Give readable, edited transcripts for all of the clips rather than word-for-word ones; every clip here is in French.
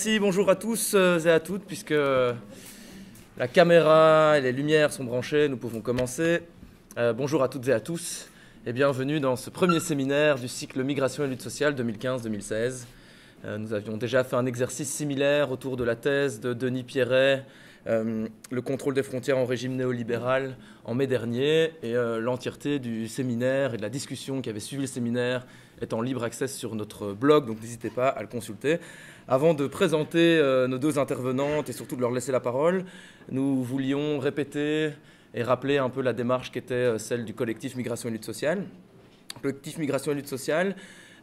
Merci, bonjour à tous et à toutes, puisque la caméra et les lumières sont branchées, nous pouvons commencer. Bonjour à toutes et à tous, et bienvenue dans ce premier séminaire du cycle Migration et lutte sociale 2015-2016. Nous avions déjà fait un exercice similaire autour de la thèse de Denis Pierret, le contrôle des frontières en régime néolibéral en mai dernier, et l'entièreté du séminaire et de la discussion qui avait suivi le séminaire est en libre accès sur notre blog, donc n'hésitez pas à le consulter. Avant de présenter nos deux intervenantes et surtout de leur laisser la parole, nous voulions répéter et rappeler un peu la démarche qui était celle du collectif Migration et lutte sociale. Le collectif Migration et lutte sociale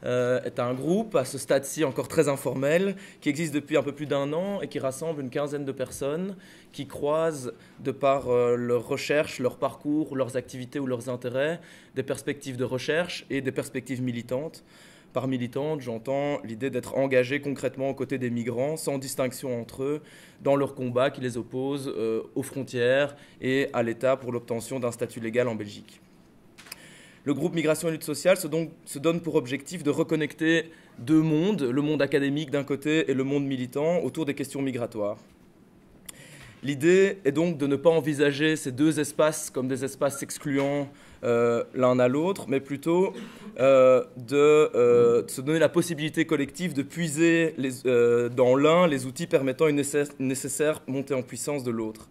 est un groupe, à ce stade-ci encore très informel, qui existe depuis un peu plus d'un an et qui rassemble une quinzaine de personnes qui croisent, de par leurs recherches, leur parcours, leurs activités ou leurs intérêts, des perspectives de recherche et des perspectives militantes. Par militante, j'entends l'idée d'être engagé concrètement aux côtés des migrants, sans distinction entre eux, dans leur combat qui les oppose aux frontières et à l'État pour l'obtention d'un statut légal en Belgique. Le groupe Migration et lutte sociale se donne pour objectif de reconnecter deux mondes, le monde académique d'un côté et le monde militant, autour des questions migratoires. L'idée est donc de ne pas envisager ces deux espaces comme des espaces s'excluant l'un à l'autre, mais plutôt de se donner la possibilité collective de puiser dans l'un les outils permettant une nécessaire montée en puissance de l'autre.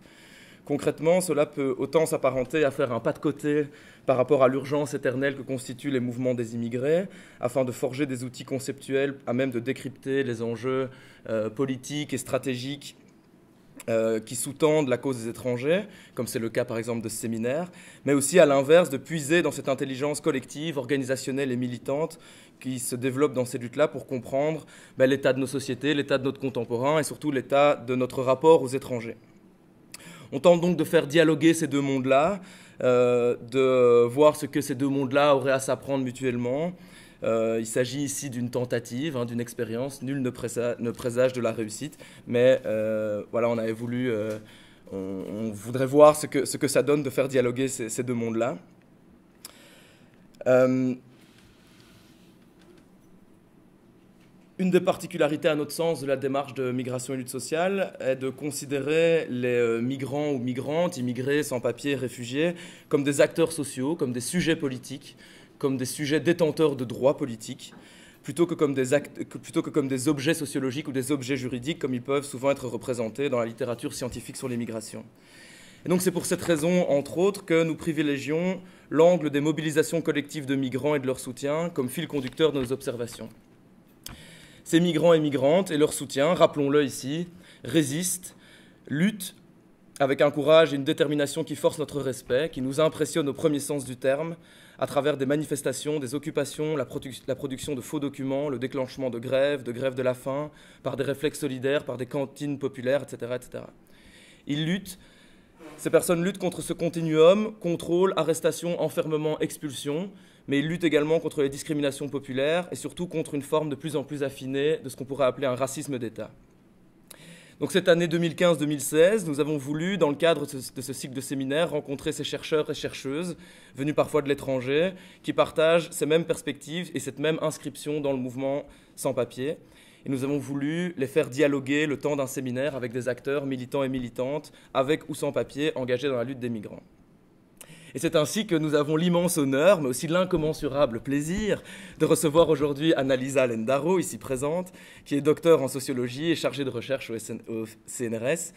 Concrètement, cela peut autant s'apparenter à faire un pas de côté par rapport à l'urgence éternelle que constituent les mouvements des immigrés, afin de forger des outils conceptuels à même de décrypter les enjeux politiques et stratégiques qui sous-tendent la cause des étrangers, comme c'est le cas par exemple de ce séminaire, mais aussi à l'inverse de puiser dans cette intelligence collective, organisationnelle et militante qui se développe dans ces luttes-là pour comprendre l'état de nos sociétés, l'état de notre contemporain et surtout l'état de notre rapport aux étrangers. On tente donc de faire dialoguer ces deux mondes-là, de voir ce que ces deux mondes-là auraient à s'apprendre mutuellement. Il s'agit ici d'une tentative, d'une expérience. Nul ne présage de la réussite, mais voilà, on avait voulu, on voudrait voir ce que ça donne de faire dialoguer ces deux mondes-là. Une des particularités, à notre sens, de la démarche de migration et lutte sociale est de considérer les migrants ou migrantes, immigrés, sans-papiers, réfugiés, comme des acteurs sociaux, comme des sujets politiques, comme des sujets détenteurs de droits politiques, plutôt que comme des objets sociologiques ou des objets juridiques, comme ils peuvent souvent être représentés dans la littérature scientifique sur les migrations. Et donc c'est pour cette raison, entre autres, que nous privilégions l'angle des mobilisations collectives de migrants et de leur soutien comme fil conducteur de nos observations. Ces migrants et migrantes et leur soutien, rappelons-le ici, résistent, luttent avec un courage et une détermination qui forcent notre respect, qui nous impressionnent au premier sens du terme, à travers des manifestations, des occupations, la production de faux documents, le déclenchement de grèves de la faim, par des réflexes solidaires, par des cantines populaires, etc. etc. Ils luttent, ces personnes luttent contre ce continuum, contrôle, arrestation, enfermement, expulsion, mais ils luttent également contre les discriminations populaires et surtout contre une forme de plus en plus affinée de ce qu'on pourrait appeler un racisme d'État. Donc cette année 2015-2016, nous avons voulu, dans le cadre de ce cycle de séminaires, rencontrer ces chercheurs et chercheuses, venus parfois de l'étranger, qui partagent ces mêmes perspectives et cette même inscription dans le mouvement sans-papiers. Et nous avons voulu les faire dialoguer le temps d'un séminaire avec des acteurs militants et militantes, avec ou sans papier, engagés dans la lutte des migrants. Et c'est ainsi que nous avons l'immense honneur, mais aussi l'incommensurable plaisir de recevoir aujourd'hui Annalisa Lendaro, ici présente, qui est docteure en sociologie et chargée de recherche au CNRS.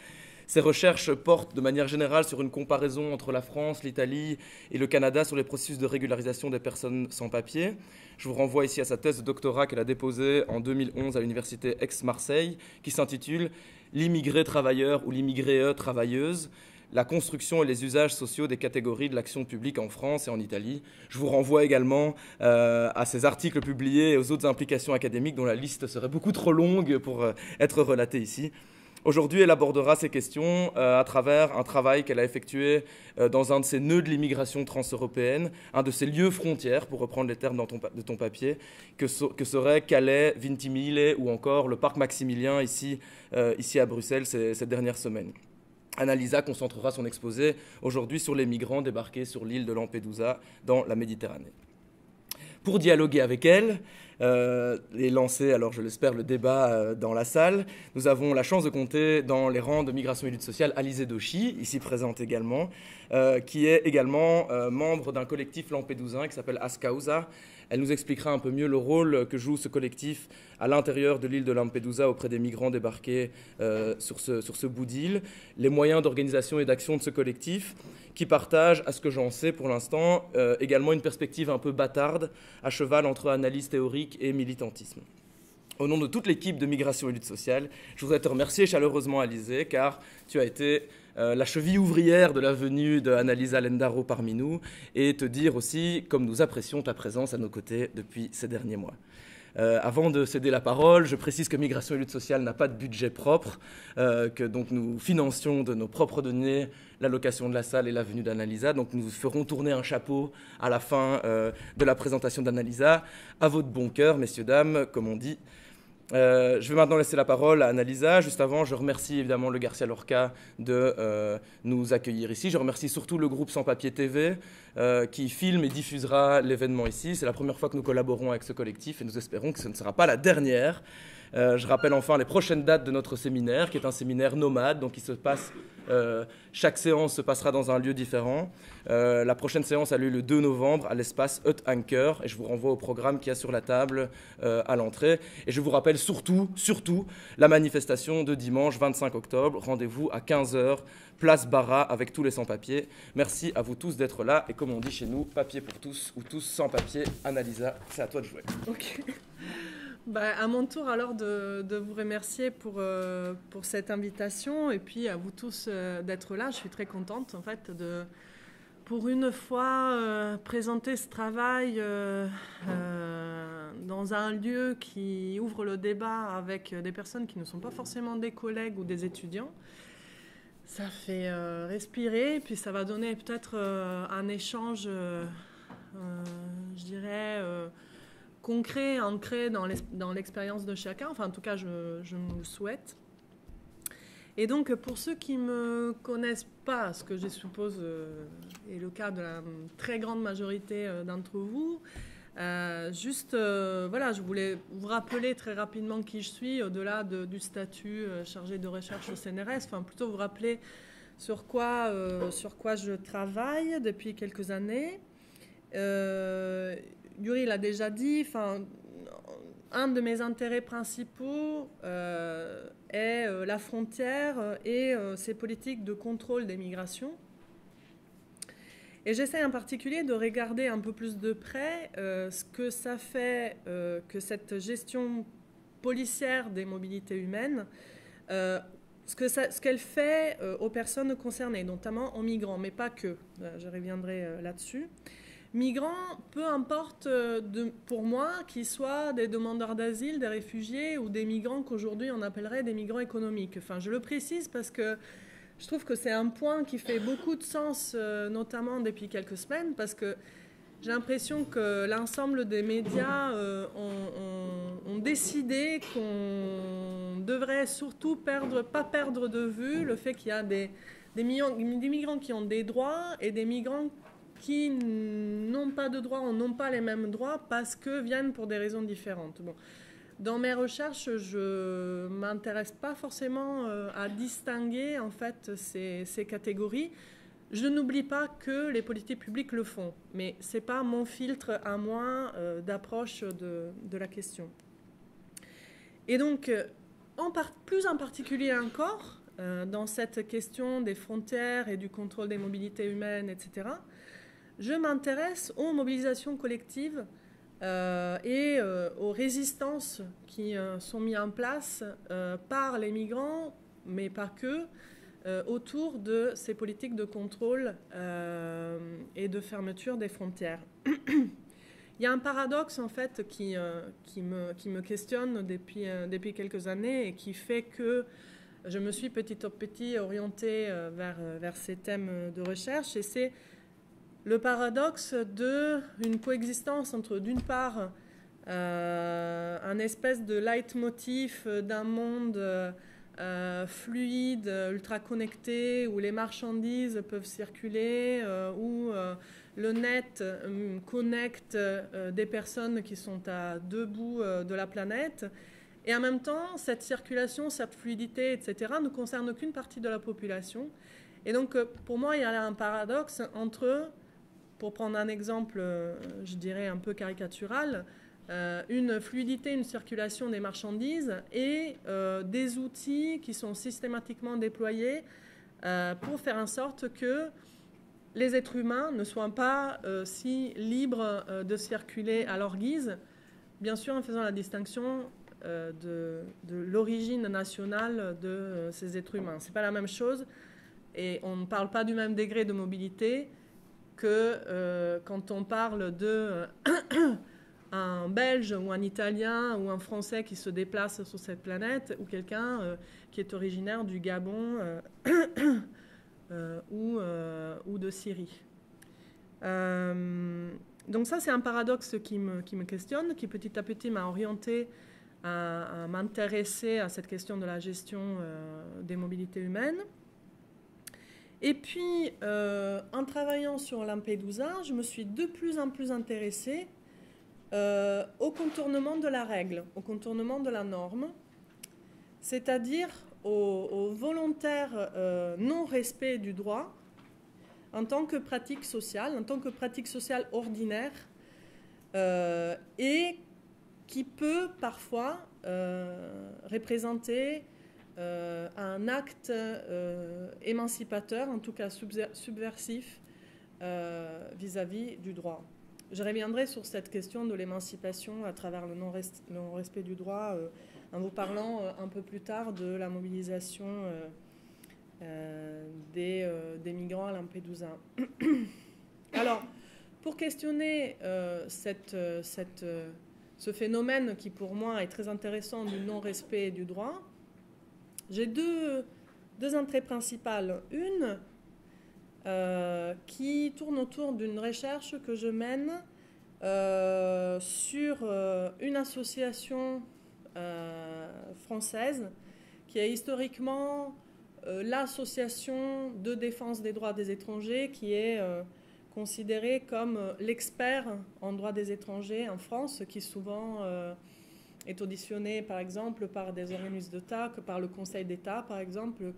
Ces recherches portent de manière générale sur une comparaison entre la France, l'Italie et le Canada sur les processus de régularisation des personnes sans papier. Je vous renvoie ici à sa thèse de doctorat qu'elle a déposée en 2011 à l'université Aix-Marseille, qui s'intitule « L'immigré travailleur ou l'immigrée travailleuse ». La construction et les usages sociaux des catégories de l'action publique en France et en Italie. Je vous renvoie également à ces articles publiés et aux autres implications académiques dont la liste serait beaucoup trop longue pour être relatée ici. Aujourd'hui, elle abordera ces questions à travers un travail qu'elle a effectué dans un de ces nœuds de l'immigration transeuropéenne, un de ces lieux frontières, pour reprendre les termes de ton papier, que seraient Calais, Vintimille ou encore le parc Maximilien ici à Bruxelles ces dernières semaines. Annalisa concentrera son exposé aujourd'hui sur les migrants débarqués sur l'île de Lampedusa dans la Méditerranée. Pour dialoguer avec elle, et lancer, alors je l'espère, le débat dans la salle. Nous avons la chance de compter dans les rangs de Migration et Lutte sociale Alizé Doshi, ici présente également, qui est également membre d'un collectif lampédousin qui s'appelle Ascausa. Elle nous expliquera un peu mieux le rôle que joue ce collectif à l'intérieur de l'île de Lampedusa auprès des migrants débarqués sur ce bout d'île, les moyens d'organisation et d'action de ce collectif, qui partage, à ce que j'en sais pour l'instant, également une perspective un peu bâtarde, à cheval entre analyse théorique et militantisme. Au nom de toute l'équipe de Migration et Lutte sociale, je voudrais te remercier chaleureusement, Alizé, car tu as été la cheville ouvrière de la venue de Annalisa Lendaro parmi nous, et te dire aussi comme nous apprécions ta présence à nos côtés depuis ces derniers mois. Avant de céder la parole, je précise que Migration et Lutte sociale n'a pas de budget propre, que donc nous financions de nos propres deniers la location de la salle et la venue d'Annalisa. Donc nous ferons tourner un chapeau à la fin de la présentation d'Annalisa. À votre bon cœur, messieurs, dames, comme on dit. Je vais maintenant laisser la parole à Annalisa. Juste avant, je remercie évidemment le Garcia Lorca de nous accueillir ici. Je remercie surtout le groupe Sans Papier TV qui filme et diffusera l'événement ici. C'est la première fois que nous collaborons avec ce collectif et nous espérons que ce ne sera pas la dernière. Je rappelle enfin les prochaines dates de notre séminaire, qui est un séminaire nomade, donc chaque séance se passera dans un lieu différent. La prochaine séance a lieu le 2 novembre à l'espace Hut Anchor, et je vous renvoie au programme qu'il y a sur la table à l'entrée. Et je vous rappelle surtout la manifestation de dimanche 25 octobre. Rendez-vous à 15h, place Barra, avec tous les sans-papiers. Merci à vous tous d'être là, et comme on dit chez nous, papier pour tous ou tous sans papier. Annalisa, c'est à toi de jouer. Ok. À mon tour alors de vous remercier pour cette invitation et puis à vous tous d'être là. Je suis très contente en fait de, pour une fois, présenter ce travail dans un lieu qui ouvre le débat avec des personnes qui ne sont pas forcément des collègues ou des étudiants. Ça fait respirer, puis ça va donner peut-être un échange, je dirais, concret, ancré dans l'expérience de chacun. Enfin, en tout cas, je me le souhaite. Et donc, pour ceux qui ne me connaissent pas, ce que je suppose est le cas de la très grande majorité d'entre vous, voilà, je voulais vous rappeler très rapidement qui je suis, au-delà du statut chargé de recherche au CNRS, enfin, plutôt vous rappeler sur quoi je travaille depuis quelques années. Yuri l'a déjà dit, un de mes intérêts principaux est la frontière et ses politiques de contrôle des migrations. Et j'essaie en particulier de regarder un peu plus de près ce que ça fait que cette gestion policière des mobilités humaines, ce qu'elle fait aux personnes concernées, notamment aux migrants, mais pas que. Je reviendrai là-dessus. Migrants, peu importe pour moi qu'ils soient des demandeurs d'asile, des réfugiés ou des migrants qu'aujourd'hui on appellerait des migrants économiques. Enfin, je le précise parce que je trouve que c'est un point qui fait beaucoup de sens, notamment depuis quelques semaines, parce que j'ai l'impression que l'ensemble des médias ont décidé qu'on devrait surtout pas perdre de vue le fait qu'il y a des migrants qui ont des droits et des migrants qui n'ont pas de droits ou n'ont pas les mêmes droits parce que viennent pour des raisons différentes. Bon. Dans mes recherches, je ne m'intéresse pas forcément à distinguer en fait, ces catégories. Je n'oublie pas que les politiques publiques le font, mais ce n'est pas mon filtre à moi d'approche de la question. Et donc, plus en particulier encore, dans cette question des frontières et du contrôle des mobilités humaines, etc., je m'intéresse aux mobilisations collectives et aux résistances qui sont mises en place par les migrants, mais pas que, autour de ces politiques de contrôle et de fermeture des frontières. Il y a un paradoxe, en fait, qui me questionne depuis quelques années et qui fait que je me suis petit à petit orientée vers ces thèmes de recherche, et c'est le paradoxe d'une coexistence entre, d'une part, un espèce de leitmotiv d'un monde fluide, ultra connecté, où les marchandises peuvent circuler, où le net connecte des personnes qui sont à deux bouts de la planète. Et en même temps, cette circulation, cette fluidité, etc., ne concerne qu'une partie de la population. Et donc, pour moi, il y a là un paradoxe entre, pour prendre un exemple, je dirais un peu caricatural, une fluidité, une circulation des marchandises et des outils qui sont systématiquement déployés pour faire en sorte que les êtres humains ne soient pas si libres de circuler à leur guise, bien sûr en faisant la distinction de l'origine nationale de ces êtres humains. Ce n'est pas la même chose et on ne parle pas du même degré de mobilité que quand on parle de un Belge ou un Italien ou un Français qui se déplace sur cette planète ou quelqu'un qui est originaire du Gabon ou de Syrie. Donc ça, c'est un paradoxe qui me questionne, qui petit à petit m'a orienté à m'intéresser à cette question de la gestion des mobilités humaines. Et puis, en travaillant sur Lampedusa, je me suis de plus en plus intéressée au contournement de la règle, au contournement de la norme, c'est-à-dire au volontaire non-respect du droit en tant que pratique sociale ordinaire et qui peut parfois représenter un acte émancipateur, en tout cas subversif, vis-à-vis du droit. Je reviendrai sur cette question de l'émancipation à travers le non-respect du droit en vous parlant un peu plus tard de la mobilisation des migrants à Lampedusa. Alors, pour questionner ce phénomène qui pour moi est très intéressant du non-respect du droit, j'ai deux entrées principales. Une qui tourne autour d'une recherche que je mène sur une association française qui est historiquement l'association de défense des droits des étrangers, qui est considérée comme l'expert en droit des étrangers en France, qui souvent est auditionné par exemple par des organismes d'État, que par le Conseil d'État par exemple,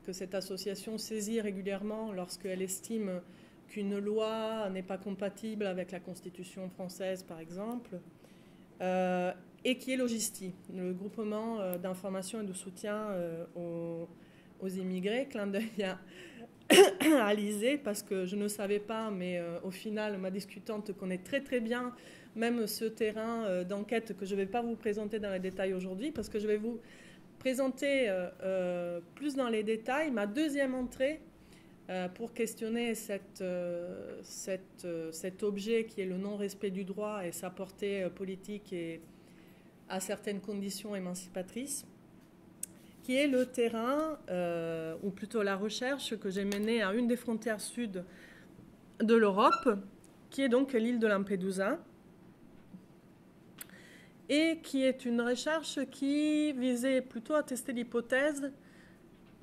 que cette association saisit régulièrement lorsqu'elle estime qu'une loi n'est pas compatible avec la Constitution française, par exemple, et qui est Logisti, le groupement d'information et de soutien aux immigrés. Clin d'œil à Alizé, parce que je ne savais pas, mais au final, ma discutante connaît très très bien même ce terrain d'enquête que je ne vais pas vous présenter dans les détails aujourd'hui, parce que je vais vous présenter plus dans les détails ma deuxième entrée pour questionner cet objet qui est le non-respect du droit et sa portée politique et à certaines conditions émancipatrices, qui est le terrain, ou plutôt la recherche que j'ai menée à une des frontières sud de l'Europe, qui est donc l'île de Lampedusa, et qui est une recherche qui visait plutôt à tester l'hypothèse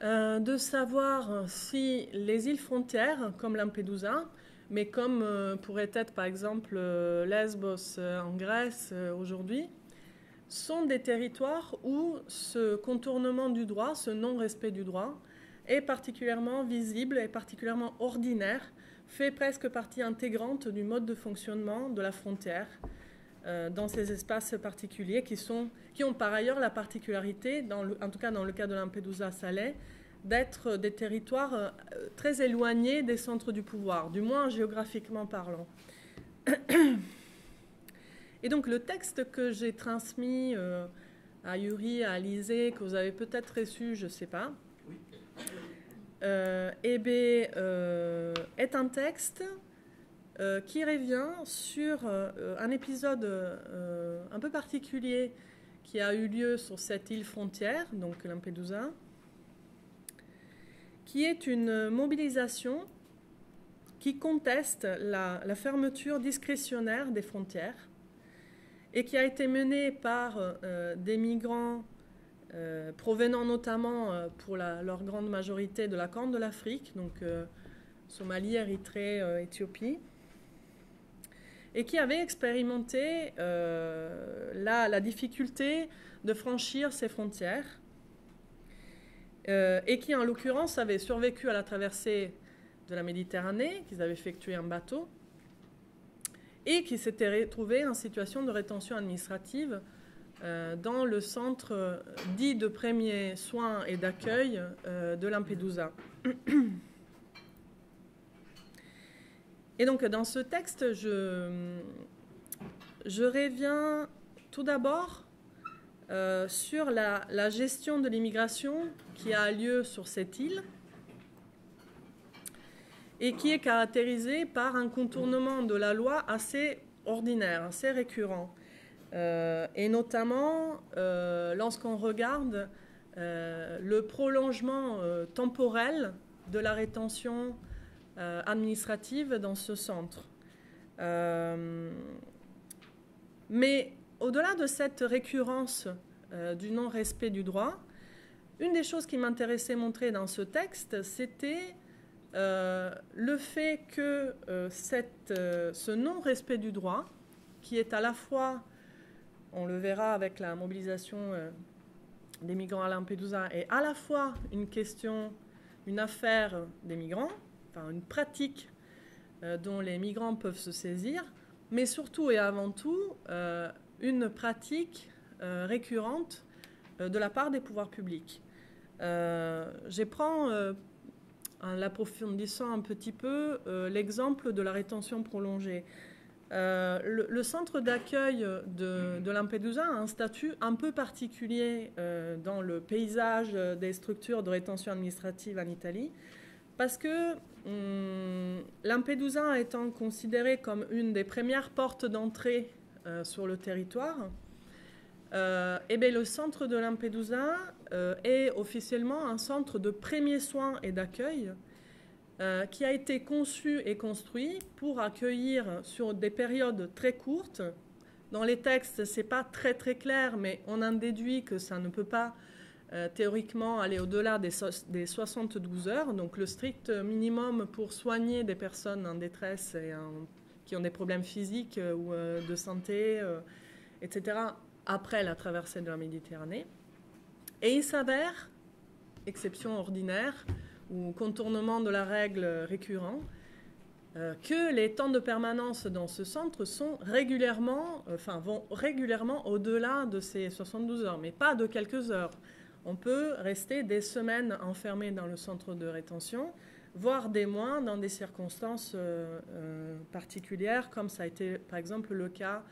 de savoir si les îles frontières, comme Lampedusa, mais comme pourrait être par exemple Lesbos en Grèce aujourd'hui, sont des territoires où ce contournement du droit, ce non-respect du droit, est particulièrement visible et particulièrement ordinaire, fait presque partie intégrante du mode de fonctionnement de la frontière dans ces espaces particuliers qui ont par ailleurs la particularité, en tout cas dans le cas de Lampedusa, ça l'est, d'être des territoires très éloignés des centres du pouvoir, du moins géographiquement parlant. Et donc le texte que j'ai transmis à Yuri, à Alizé, que vous avez peut-être reçu, je ne sais pas, est un texte qui revient sur un épisode un peu particulier qui a eu lieu sur cette île frontière, donc Lampedusa, qui est une mobilisation qui conteste la fermeture discrétionnaire des frontières et qui a été menée par des migrants provenant notamment pour leur grande majorité de la Corne de l'Afrique, donc Somalie, Érythrée, Éthiopie, et qui avait expérimenté la difficulté de franchir ces frontières, et qui, en l'occurrence, avaient survécu à la traversée de la Méditerranée, qu'ils avaient effectué en bateau, et qui s'étaient retrouvés en situation de rétention administrative dans le centre dit de premiers soins et d'accueil de Lampedusa. Et donc, dans ce texte, je reviens tout d'abord sur la gestion de l'immigration qui a lieu sur cette île et qui est caractérisée par un contournement de la loi assez ordinaire, assez récurrent. Et notamment lorsqu'on regarde le prolongement temporel de la rétention administrative dans ce centre. Mais au-delà de cette récurrence du non-respect du droit, une des choses qui m'intéressait montrer dans ce texte, c'était le fait que ce non-respect du droit, qui est à la fois, on le verra avec la mobilisation des migrants à Lampedusa, est à la fois une affaire des migrants, enfin une pratique dont les migrants peuvent se saisir, mais surtout et avant tout une pratique récurrente de la part des pouvoirs publics. Je prends, en l'approfondissant un petit peu, l'exemple de la rétention prolongée. Le centre d'accueil de Lampedusa a un statut un peu particulier dans le paysage des structures de rétention administrative en Italie, parce que Lampedusa étant considérée comme une des premières portes d'entrée sur le territoire, et bien le centre de Lampedusa est officiellement un centre de premiers soins et d'accueil qui a été conçu et construit pour accueillir sur des périodes très courtes. Dans les textes, ce n'est pas très très clair, mais on en déduit que ça ne peut pas théoriquement aller au-delà des 72 heures, donc le strict minimum pour soigner des personnes en détresse et qui ont des problèmes physiques ou de santé, etc., après la traversée de la Méditerranée. Et il s'avère, exception ordinaire ou contournement de la règle récurrent, que les temps de permanence dans ce centre vont régulièrement au-delà de ces 72 heures, mais pas de quelques heures. On peut rester des semaines enfermés dans le centre de rétention, voire des mois dans des circonstances particulières, comme ça a été par exemple le cas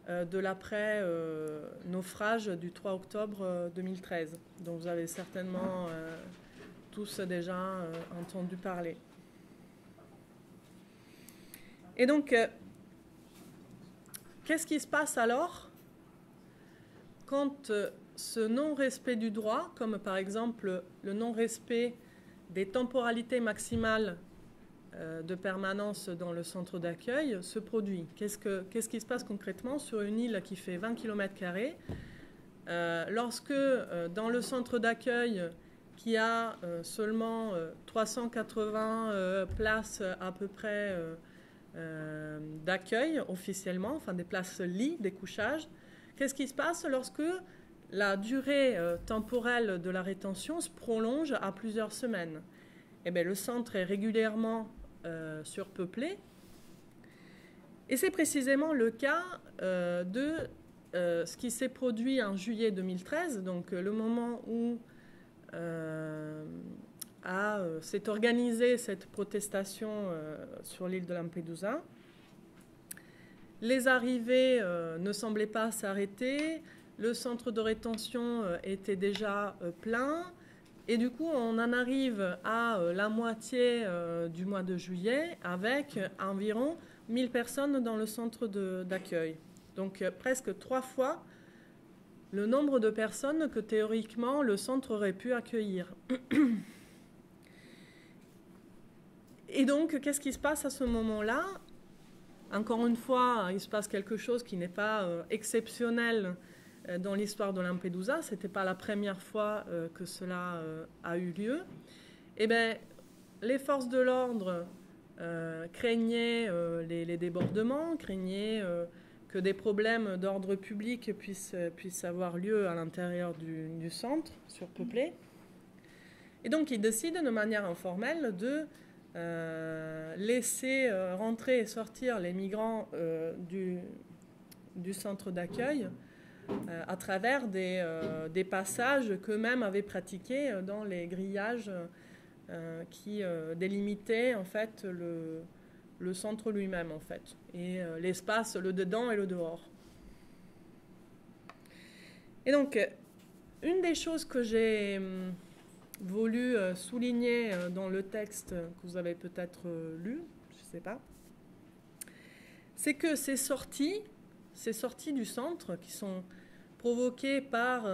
de l'après-naufrage du 3 octobre 2013, dont vous avez certainement tous déjà entendu parler. Et donc, qu'est-ce qui se passe alors quand ce non-respect du droit, comme par exemple le non-respect des temporalités maximales de permanence dans le centre d'accueil se produit? Qu'est-ce qui se passe concrètement sur une île qui fait 20 km², lorsque dans le centre d'accueil qui a seulement 380 places à peu près d'accueil officiellement, enfin des places lits, des couchages, qu'est-ce qui se passe lorsque la durée temporelle de la rétention se prolonge à plusieurs semaines? Eh bien, le centre est régulièrement surpeuplé. Et c'est précisément le cas de ce qui s'est produit en juillet 2013, donc le moment où s'est organisée cette protestation sur l'île de Lampedusa. Les arrivées ne semblaient pas s'arrêter, le centre de rétention était déjà plein, et du coup on en arrive à la moitié du mois de juillet avec environ 1000 personnes dans le centre d'accueil. Donc presque 3 fois le nombre de personnes que théoriquement le centre aurait pu accueillir. Et donc, qu'est-ce qui se passe à ce moment-là? Encore une fois, il se passe quelque chose qui n'est pas exceptionnel dans l'histoire de Lampedusa. Ce n'était pas la première fois que cela a eu lieu. Eh bien, les forces de l'ordre craignaient les débordements, craignaient que des problèmes d'ordre public puissent avoir lieu à l'intérieur du centre surpeuplé. Et donc, ils décident de manière informelle de laisser rentrer et sortir les migrants du centre d'accueil à travers des passages qu'eux-mêmes avaient pratiqués dans les grillages qui délimitaient en fait le centre lui-même en fait, et l'espace, le dedans et le dehors. Et donc, une des choses que j'ai voulu souligner dans le texte que vous avez peut-être lu, je ne sais pas, c'est que ces sorties du centre qui sont provoquées par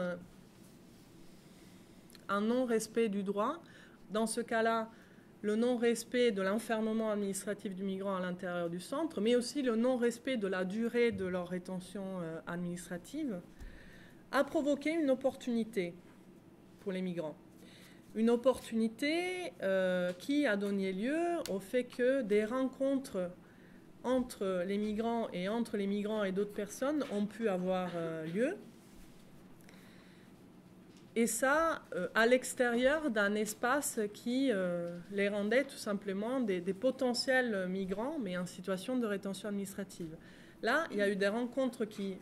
un non-respect du droit, dans ce cas-là, le non-respect de l'enfermement administratif du migrant à l'intérieur du centre, mais aussi le non-respect de la durée de leur rétention administrative, a provoqué une opportunité pour les migrants. Une opportunité qui a donné lieu au fait que des rencontres entre les migrants et d'autres personnes ont pu avoir lieu. Et ça, à l'extérieur d'un espace qui les rendait tout simplement des potentiels migrants, mais en situation de rétention administrative. Là, il y a eu des rencontres qui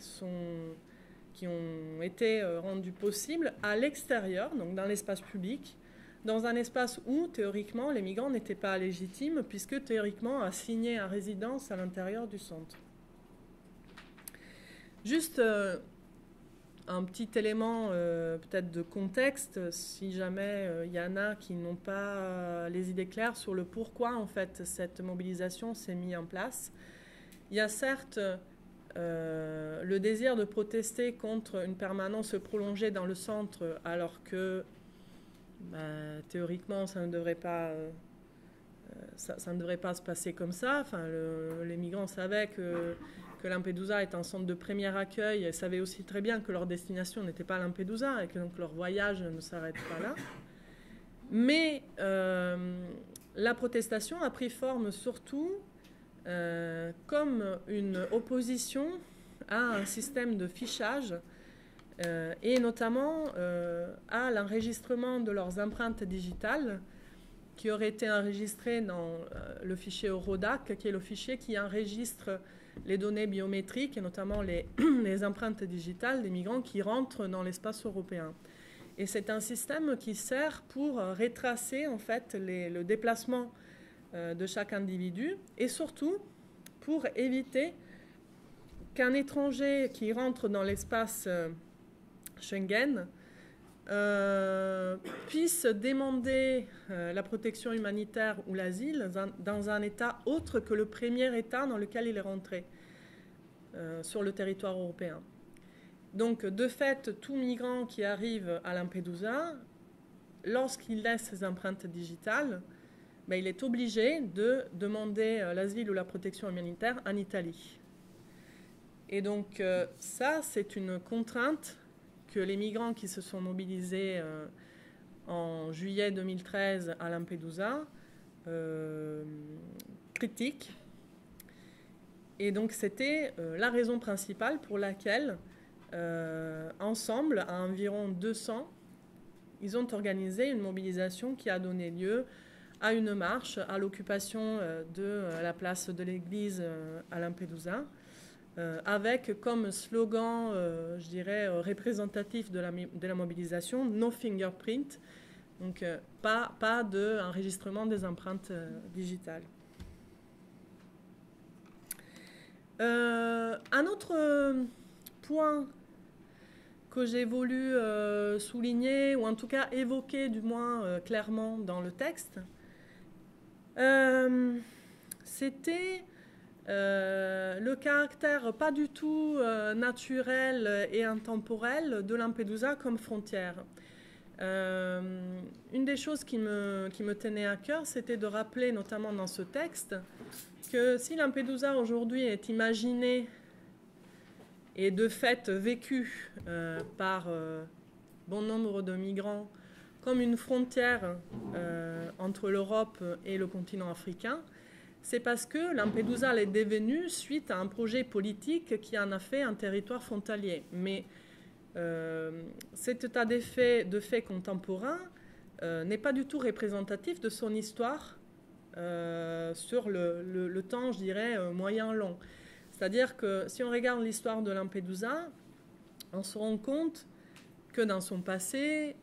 ont été rendues possibles à l'extérieur, donc dans l'espace public, dans un espace où, théoriquement, les migrants n'étaient pas légitimes, puisque, théoriquement, assignés à résidence à l'intérieur du centre. Juste un petit élément peut-être de contexte, si jamais il y en a qui n'ont pas les idées claires sur le pourquoi, en fait, cette mobilisation s'est mise en place. Il y a certes le désir de protester contre une permanence prolongée dans le centre, alors que théoriquement, ça ne devrait pas se passer comme ça. Enfin, les migrants savaient que Lampedusa est un centre de premier accueil et savaient aussi très bien que leur destination n'était pas Lampedusa et que donc leur voyage ne s'arrête pas là. Mais la protestation a pris forme surtout comme une opposition à un système de fichage et notamment à l'enregistrement de leurs empreintes digitales qui auraient été enregistrées dans le fichier Eurodac, qui est le fichier qui enregistre les données biométriques et notamment les empreintes digitales des migrants qui rentrent dans l'espace européen. Et c'est un système qui sert pour retracer en fait le déplacement de chaque individu et surtout pour éviter qu'un étranger qui rentre dans l'espace Schengen puisse demander la protection humanitaire ou l'asile dans un État autre que le premier État dans lequel il est rentré sur le territoire européen. Donc, de fait, tout migrant qui arrive à Lampedusa, lorsqu'il laisse ses empreintes digitales, il est obligé de demander l'asile ou la protection humanitaire en Italie. Et donc, ça, c'est une contrainte que les migrants qui se sont mobilisés en juillet 2013 à Lampedusa critiquent. Et donc, c'était la raison principale pour laquelle, ensemble, à environ 200, ils ont organisé une mobilisation qui a donné lieu à une marche à l'occupation de la place de l'église à Lampedusa, avec comme slogan, je dirais, représentatif de la mobilisation, « No fingerprint », donc pas d'enregistrement des empreintes digitales. Un autre point que j'ai voulu souligner, ou en tout cas évoquer du moins clairement dans le texte, c'était le caractère pas du tout naturel et intemporel de Lampedusa comme frontière. Une des choses qui me tenait à cœur, c'était de rappeler, notamment dans ce texte, que si Lampedusa aujourd'hui est imaginée et de fait vécue par bon nombre de migrants comme une frontière entre l'Europe et le continent africain, c'est parce que Lampedusa l'est devenue suite à un projet politique qui en a fait un territoire frontalier. Mais cet état de fait contemporain n'est pas du tout représentatif de son histoire sur le temps, je dirais, moyen-long. C'est-à-dire que si on regarde l'histoire de Lampedusa, on se rend compte que dans son passé,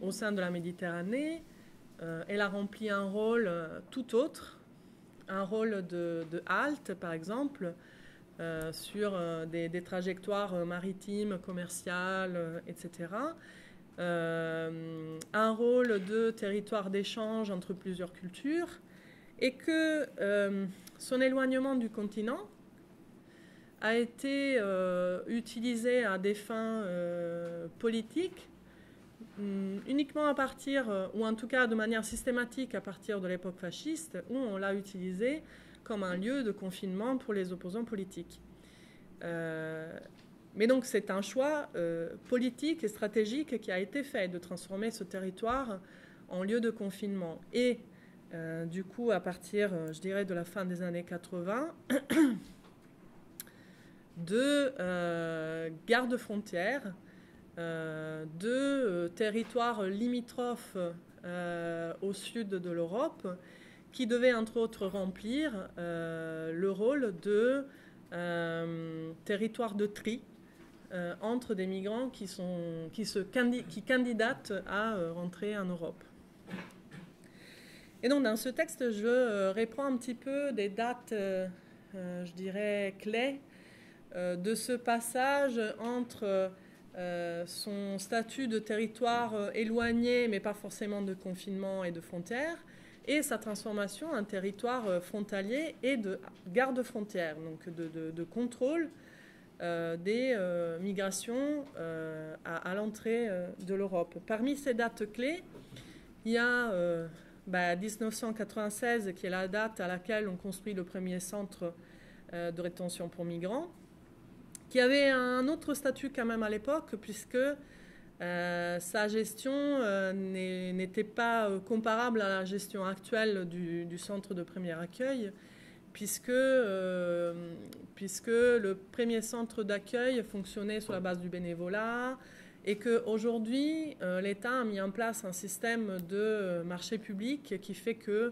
au sein de la Méditerranée, elle a rempli un rôle tout autre, un rôle de halte, par exemple, sur des trajectoires maritimes, commerciales, etc. Un rôle de territoire d'échange entre plusieurs cultures, et que son éloignement du continent a été utilisé à des fins politiques uniquement à partir, ou en tout cas de manière systématique à partir de l'époque fasciste, où on l'a utilisé comme un lieu de confinement pour les opposants politiques. Mais donc c'est un choix politique et stratégique qui a été fait de transformer ce territoire en lieu de confinement. Et du coup, à partir, je dirais, de la fin des années 80, de garde-frontières, de territoires limitrophes au sud de l'Europe, qui devaient entre autres remplir le rôle de territoire de tri entre des migrants qui candidatent à rentrer en Europe. Et donc dans ce texte, je reprends un petit peu des dates, je dirais, clés de ce passage entre son statut de territoire éloigné, mais pas forcément de confinement et de frontières, et sa transformation en territoire frontalier et de garde-frontières, donc de contrôle des migrations à l'entrée de l'Europe. Parmi ces dates clés, il y a 1996, qui est la date à laquelle on construit le premier centre de rétention pour migrants, qui avait un autre statut quand même à l'époque, puisque sa gestion n'était pas comparable à la gestion actuelle du centre de premier accueil, puisque le premier centre d'accueil fonctionnait sur la base du bénévolat, et qu'aujourd'hui, l'État a mis en place un système de marché public qui fait qu'il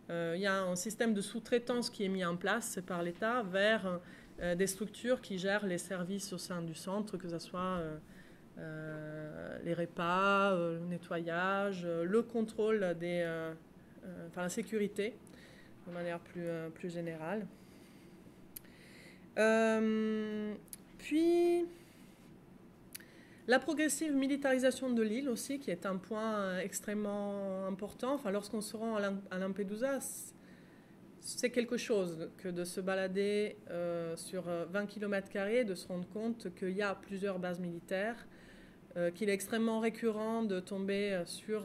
y a un système de sous-traitance qui est mis en place par l'État vers des structures qui gèrent les services au sein du centre, que ce soit les repas, le nettoyage, le contrôle la sécurité, de manière plus générale. Puis, la progressive militarisation de l'île aussi, qui est un point extrêmement important. Enfin, lorsqu'on se rend à Lampedusa, c'est quelque chose que de se balader sur 20 km², de se rendre compte qu'il y a plusieurs bases militaires, qu'il est extrêmement récurrent de tomber sur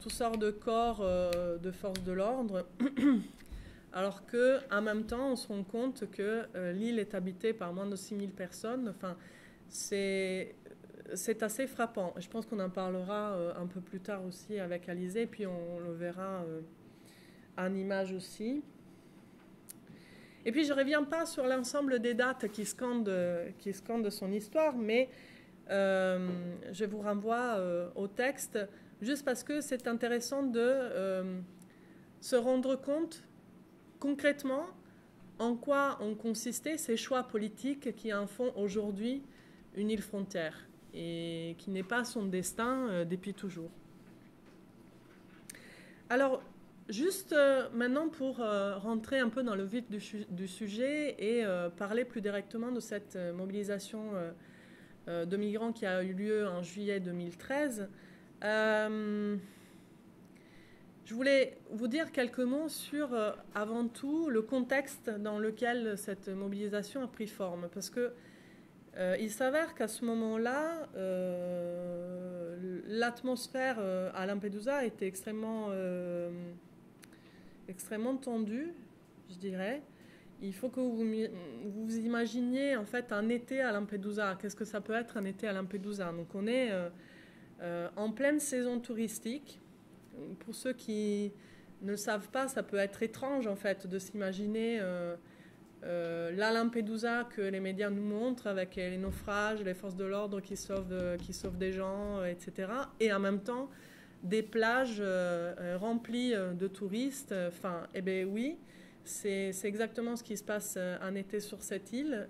toutes sortes de corps de forces de l'ordre, alors qu'en même temps, on se rend compte que l'île est habitée par moins de 6000 personnes. Enfin, c'est assez frappant. Je pense qu'on en parlera un peu plus tard aussi avec Alizée, puis on le verra en image aussi. Et puis je ne reviens pas sur l'ensemble des dates qui scandent son histoire, mais je vous renvoie au texte, juste parce que c'est intéressant de se rendre compte concrètement en quoi ont consisté ces choix politiques qui en font aujourd'hui une île frontière, et qui n'est pas son destin depuis toujours. Alors, juste maintenant pour rentrer un peu dans le vif du sujet et parler plus directement de cette mobilisation de migrants qui a eu lieu en juillet 2013, je voulais vous dire quelques mots sur, avant tout, le contexte dans lequel cette mobilisation a pris forme. Parce que il s'avère qu'à ce moment-là, l'atmosphère à Lampedusa était extrêmement tendue, je dirais. Il faut que vous imaginiez en fait un été à Lampedusa. Qu'est-ce que ça peut être un été à Lampedusa? Donc on est en pleine saison touristique. Pour ceux qui ne le savent pas, ça peut être étrange en fait de s'imaginer la Lampedusa que les médias nous montrent avec les naufrages, les forces de l'ordre qui sauvent des gens, etc. Et en même temps, des plages remplies de touristes. Enfin, eh bien oui, c'est exactement ce qui se passe en été sur cette île.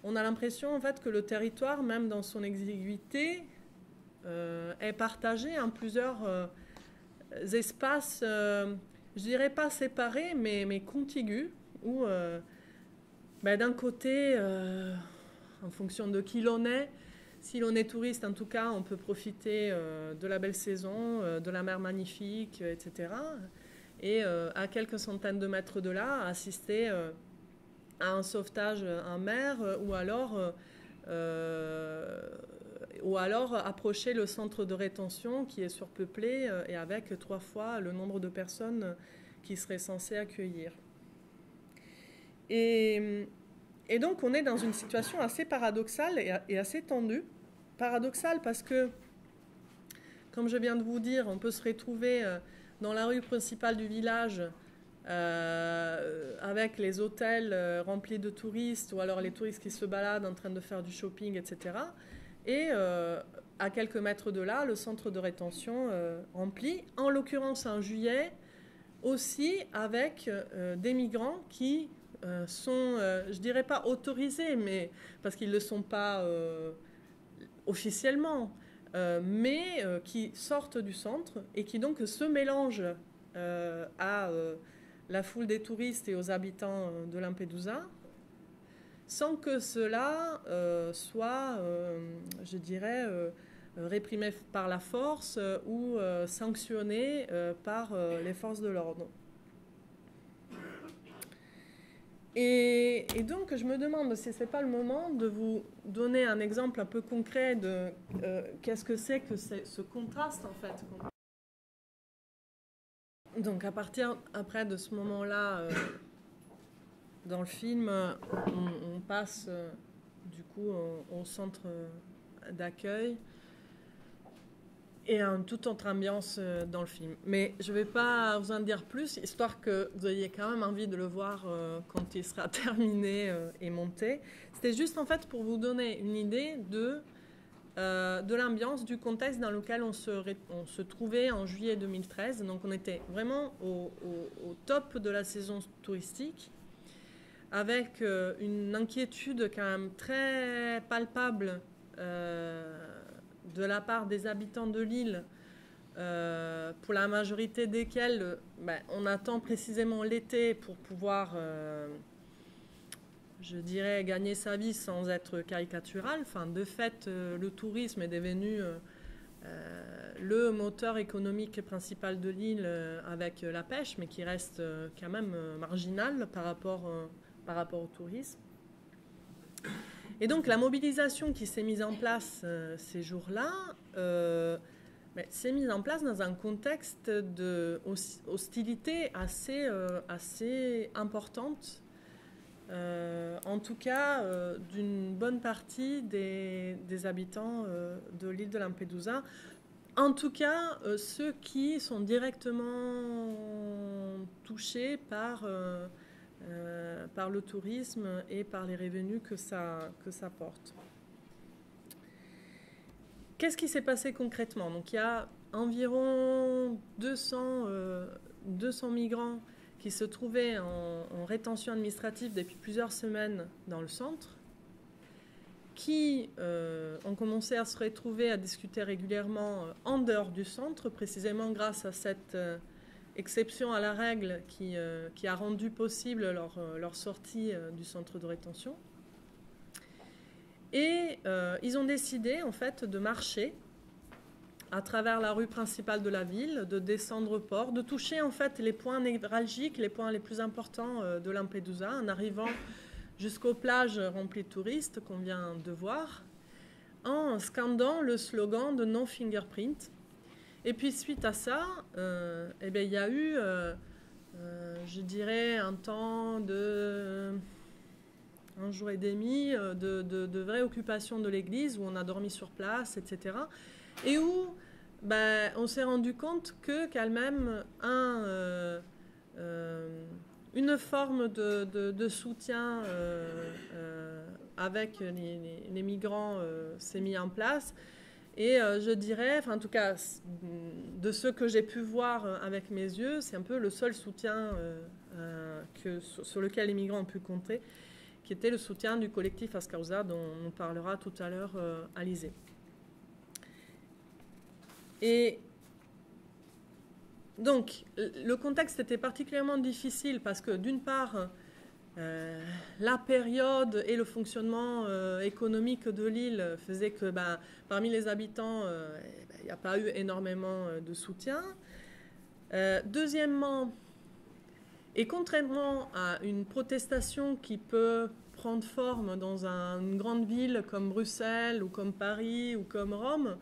On a l'impression en fait que le territoire, même dans son exiguïté, est partagé en plusieurs espaces, je dirais pas séparés, mais contigus, où d'un côté, en fonction de qui l'on est, si l'on est touriste, en tout cas, on peut profiter de la belle saison, de la mer magnifique, etc. Et à quelques centaines de mètres de là, assister à un sauvetage en mer ou alors approcher le centre de rétention qui est surpeuplé et avec 3 fois le nombre de personnes qui seraient censées accueillir. Et donc on est dans une situation assez paradoxale et assez tendue. Paradoxale parce que, comme je viens de vous dire, on peut se retrouver dans la rue principale du village avec les hôtels remplis de touristes ou alors les touristes qui se baladent en train de faire du shopping, etc. Et à quelques mètres de là, le centre de rétention rempli, en l'occurrence en juillet, aussi avec des migrants qui sont, je dirais pas autorisés, mais parce qu'ils ne le sont pas officiellement, mais qui sortent du centre et qui donc se mélangent à la foule des touristes et aux habitants de Lampedusa, sans que cela soit, je dirais, réprimé par la force ou sanctionné par les forces de l'ordre. Et donc, je me demande si ce n'est pas le moment de vous donner un exemple un peu concret de qu'est-ce que c'est que ce contraste, en fait. Donc, à partir, après de ce moment-là, dans le film, on passe, du coup, au centre d'accueil et à une toute autre ambiance dans le film. Mais je ne vais pas vous en dire plus, histoire que vous ayez quand même envie de le voir quand il sera terminé et monté. C'était juste en fait pour vous donner une idée de l'ambiance, du contexte dans lequel on se trouvait en juillet 2013. Donc on était vraiment au top de la saison touristique, avec une inquiétude quand même très palpable de la part des habitants de l'île, pour la majorité desquels on attend précisément l'été pour pouvoir, je dirais, gagner sa vie sans être caricatural. Enfin, de fait, le tourisme est devenu le moteur économique principal de l'île avec la pêche, mais qui reste quand même marginal par rapport au tourisme. Et donc la mobilisation qui s'est mise en place ces jours-là s'est mise en place dans un contexte de hostilité assez importante, en tout cas d'une bonne partie des habitants de l'île de Lampedusa. En tout cas, ceux qui sont directement touchés par le tourisme et par les revenus que ça porte. Qu'est-ce qui s'est passé concrètement? Donc il y a environ 200 migrants qui se trouvaient en rétention administrative depuis plusieurs semaines dans le centre, qui ont commencé à se retrouver à discuter régulièrement en dehors du centre, précisément grâce à cette exception à la règle qui a rendu possible leur sortie du centre de rétention. Et ils ont décidé en fait de marcher à travers la rue principale de la ville, de descendre au port, de toucher en fait les points névralgiques, les points les plus importants de Lampedusa, en arrivant jusqu'aux plages remplies de touristes qu'on vient de voir, en scandant le slogan de No Fingerprint. Et puis suite à ça, il y a eu, je dirais, un temps de 1 jour et demi de vraie occupation de l'église, où on a dormi sur place, etc. Et où on s'est rendu compte que quand même une forme de soutien avec les migrants s'est mis en place. Et je dirais, enfin en tout cas, de ce que j'ai pu voir avec mes yeux, c'est un peu le seul soutien sur lequel les migrants ont pu compter, qui était le soutien du collectif Ascausa, dont on parlera tout à l'heure Alizée. Et donc, le contexte était particulièrement difficile parce que, d'une part, la période et le fonctionnement économique de l'île faisaient que parmi les habitants, il n'y a pas eu énormément de soutien. Deuxièmement, et contrairement à une protestation qui peut prendre forme dans une grande ville comme Bruxelles ou comme Paris ou comme Rome,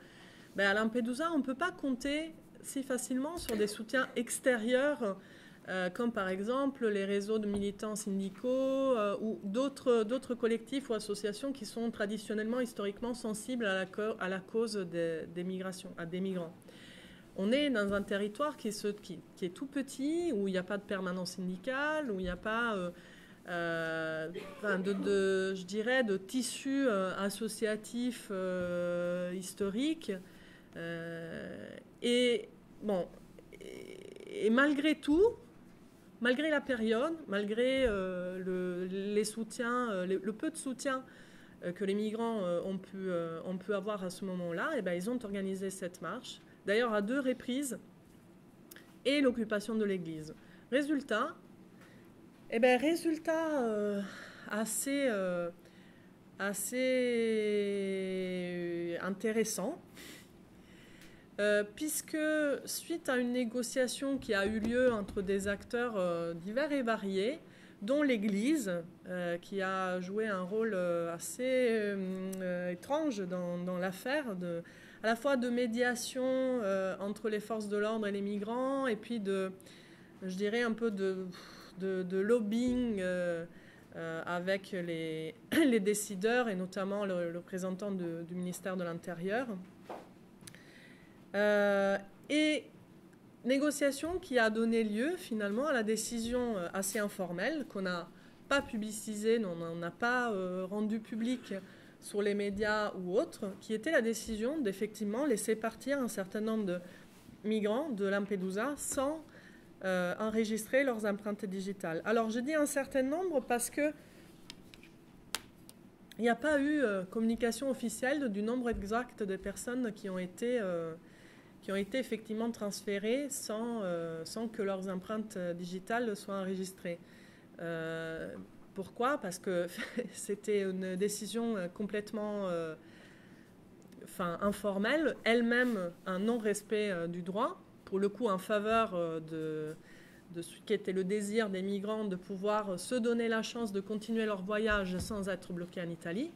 à Lampedusa, on ne peut pas compter si facilement sur des soutiens extérieurs comme par exemple les réseaux de militants syndicaux ou d'autres collectifs ou associations qui sont traditionnellement, historiquement sensibles à la cause des migrations, à des migrants. On est dans un territoire qui est tout petit, où il n'y a pas de permanence syndicale, où il n'y a pas je dirais, de tissu associatif historique. Et malgré tout, malgré la période, malgré les soutiens, le peu de soutien que les migrants ont pu avoir à ce moment-là, ils ont organisé cette marche, d'ailleurs à 2 reprises, et l'occupation de l'église. Résultat assez intéressant, puisque suite à une négociation qui a eu lieu entre des acteurs divers et variés, dont l'Église, qui a joué un rôle assez étrange dans l'affaire, à la fois de médiation entre les forces de l'ordre et les migrants, et puis je dirais un peu de lobbying avec les décideurs, et notamment le représentant du ministère de l'Intérieur. Et négociation qui a donné lieu finalement à la décision assez informelle qu'on n'a pas publicisée, on n'a pas rendue publique sur les médias ou autres, qui était la décision d'effectivement laisser partir un certain nombre de migrants de Lampedusa sans enregistrer leurs empreintes digitales. Alors je dis un certain nombre parce que il n'y a pas eu communication officielle du nombre exact de personnes qui ont été effectivement transférées sans que leurs empreintes digitales soient enregistrées. Pourquoi ? Parce que c'était une décision complètement informelle, elle-même un non-respect du droit, pour le coup en faveur de ce qui était le désir des migrants de pouvoir se donner la chance de continuer leur voyage sans être bloqués en Italie,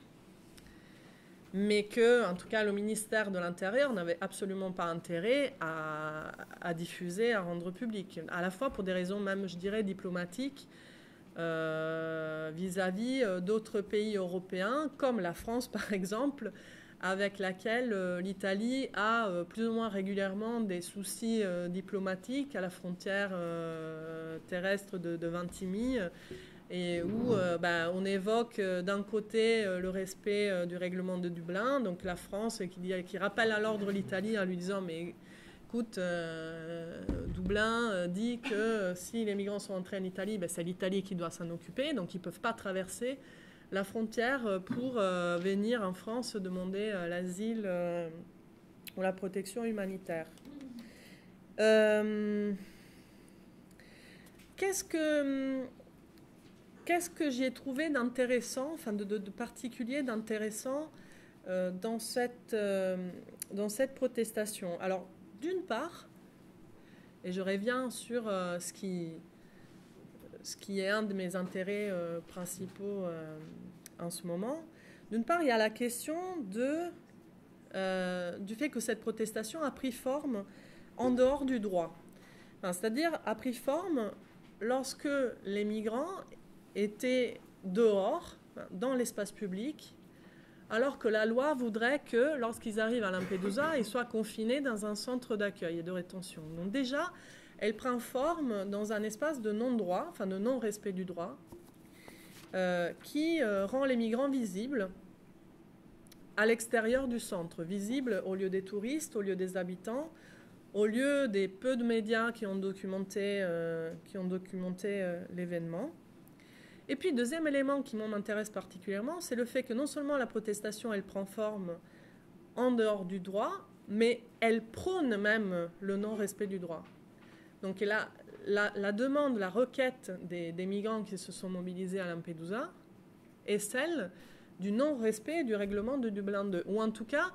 mais que, en tout cas, le ministère de l'Intérieur n'avait absolument pas intérêt à diffuser, à rendre public, à la fois pour des raisons même, je dirais, diplomatiques, vis-à-vis d'autres pays européens, comme la France, par exemple, avec laquelle l'Italie a plus ou moins régulièrement des soucis diplomatiques à la frontière terrestre de Ventimille, et où on évoque d'un côté le respect du règlement de Dublin, donc la France qui rappelle à l'ordre l'Italie en lui disant mais écoute, Dublin dit que si les migrants sont entrés en Italie, c'est l'Italie qui doit s'en occuper, donc ils ne peuvent pas traverser la frontière pour venir en France demander l'asile ou la protection humanitaire. Qu'est-ce que j'y ai trouvé d'intéressant, enfin de particulier d'intéressant dans cette protestation? Alors, d'une part, et je reviens sur ce qui est un de mes intérêts principaux en ce moment, d'une part, il y a la question du fait que cette protestation a pris forme en dehors du droit. Enfin, c'est-à-dire a pris forme lorsque les migrants étaient dehors, dans l'espace public, alors que la loi voudrait que, lorsqu'ils arrivent à Lampedusa, ils soient confinés dans un centre d'accueil et de rétention. Donc déjà, elle prend forme dans un espace de non-droit, enfin de non-respect du droit, qui rend les migrants visibles à l'extérieur du centre, visibles au lieu des touristes, au lieu des habitants, au lieu des peu de médias qui ont documenté l'événement. Et puis, deuxième élément qui m'intéresse particulièrement, c'est le fait que non seulement la protestation, elle prend forme en dehors du droit, mais elle prône même le non-respect du droit. Donc la demande, la requête des migrants qui se sont mobilisés à Lampedusa est celle du non-respect du règlement de Dublin II, ou en tout cas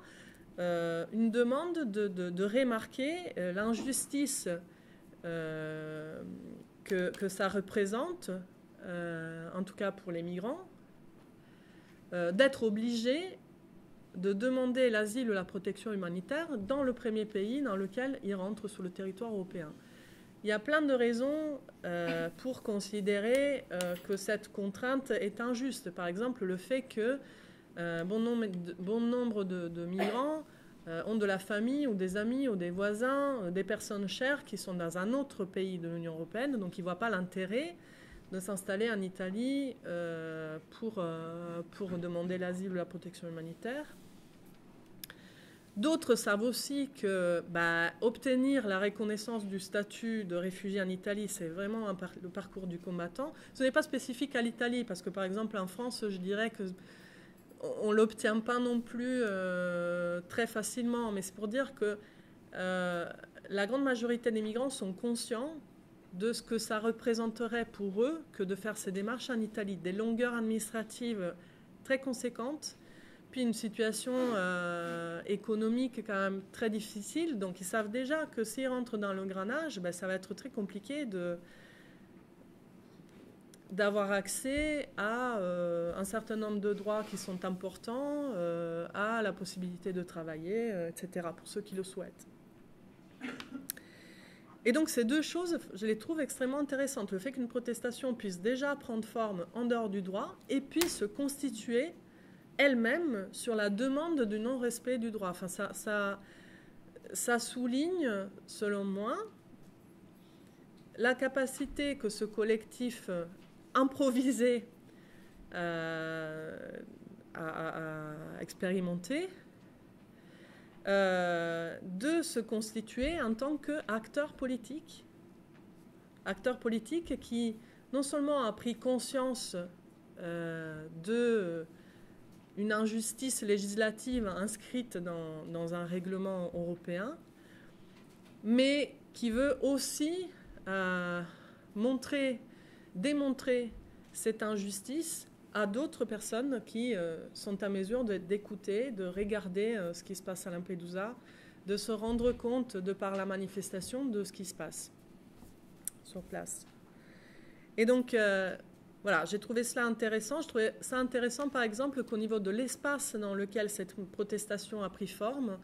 une demande de remarquer l'injustice que ça représente, en tout cas pour les migrants, d'être obligés de demander l'asile ou la protection humanitaire dans le premier pays dans lequel ils rentrent sur le territoire européen. Il y a plein de raisons pour considérer que cette contrainte est injuste. Par exemple, le fait que bon nombre de migrants ont de la famille ou des amis ou des voisins, des personnes chères qui sont dans un autre pays de l'Union européenne, donc ils ne voient pas l'intérêt de s'installer en Italie pour demander l'asile ou la protection humanitaire. D'autres savent aussi que obtenir la reconnaissance du statut de réfugié en Italie, c'est vraiment le parcours du combattant. Ce n'est pas spécifique à l'Italie, parce que par exemple en France, je dirais qu'on ne l'obtient pas non plus très facilement. Mais c'est pour dire que la grande majorité des migrants sont conscients de ce que ça représenterait pour eux que de faire ces démarches en Italie. Des longueurs administratives très conséquentes, puis une situation économique quand même très difficile. Donc ils savent déjà que s'ils rentrent dans l'engrenage, ça va être très compliqué d'avoir accès à un certain nombre de droits qui sont importants, à la possibilité de travailler, etc., pour ceux qui le souhaitent. Et donc ces deux choses, je les trouve extrêmement intéressantes. Le fait qu'une protestation puisse déjà prendre forme en dehors du droit et puis se constituer elle-même sur la demande du non-respect du droit. Enfin, ça souligne, selon moi, la capacité que ce collectif improvisé a expérimenté de se constituer en tant qu'acteur politique qui non seulement a pris conscience d'une injustice législative inscrite dans un règlement européen, mais qui veut aussi démontrer cette injustice à d'autres personnes qui sont à mesure d'écouter, de regarder ce qui se passe à Lampedusa, de se rendre compte, de par la manifestation, de ce qui se passe sur place. Et donc, voilà, j'ai trouvé cela intéressant. Je trouvais ça intéressant, par exemple, qu'au niveau de l'espace dans lequel cette protestation a pris forme,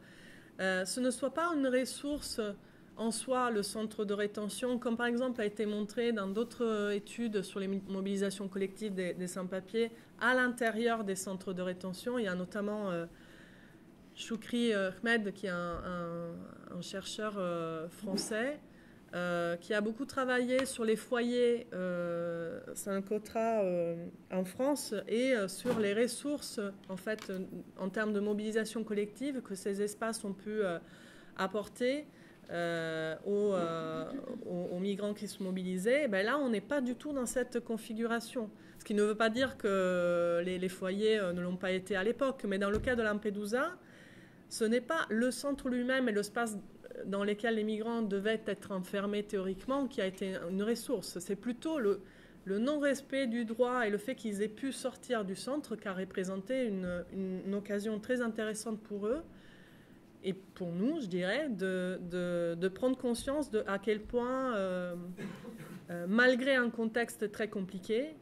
ce ne soit pas une ressource en soi, le centre de rétention, comme par exemple a été montré dans d'autres études sur les mobilisations collectives des sans-papiers, à l'intérieur des centres de rétention. Il y a notamment Choukri Ahmed, qui est un chercheur français, qui a beaucoup travaillé sur les foyers Saint-Cotra en France et sur les ressources, en fait, en termes de mobilisation collective que ces espaces ont pu apporter aux migrants qui se mobilisaient. Et là, on n'est pas du tout dans cette configuration. Ce qui ne veut pas dire que les foyers ne l'ont pas été à l'époque, mais dans le cas de Lampedusa, ce n'est pas le centre lui-même et l'espace dans lesquels les migrants devaient être enfermés théoriquement qui a été une ressource. C'est plutôt le non-respect du droit et le fait qu'ils aient pu sortir du centre qui a représenté une occasion très intéressante pour eux et pour nous, je dirais, de prendre conscience de à quel point, malgré un contexte très compliqué,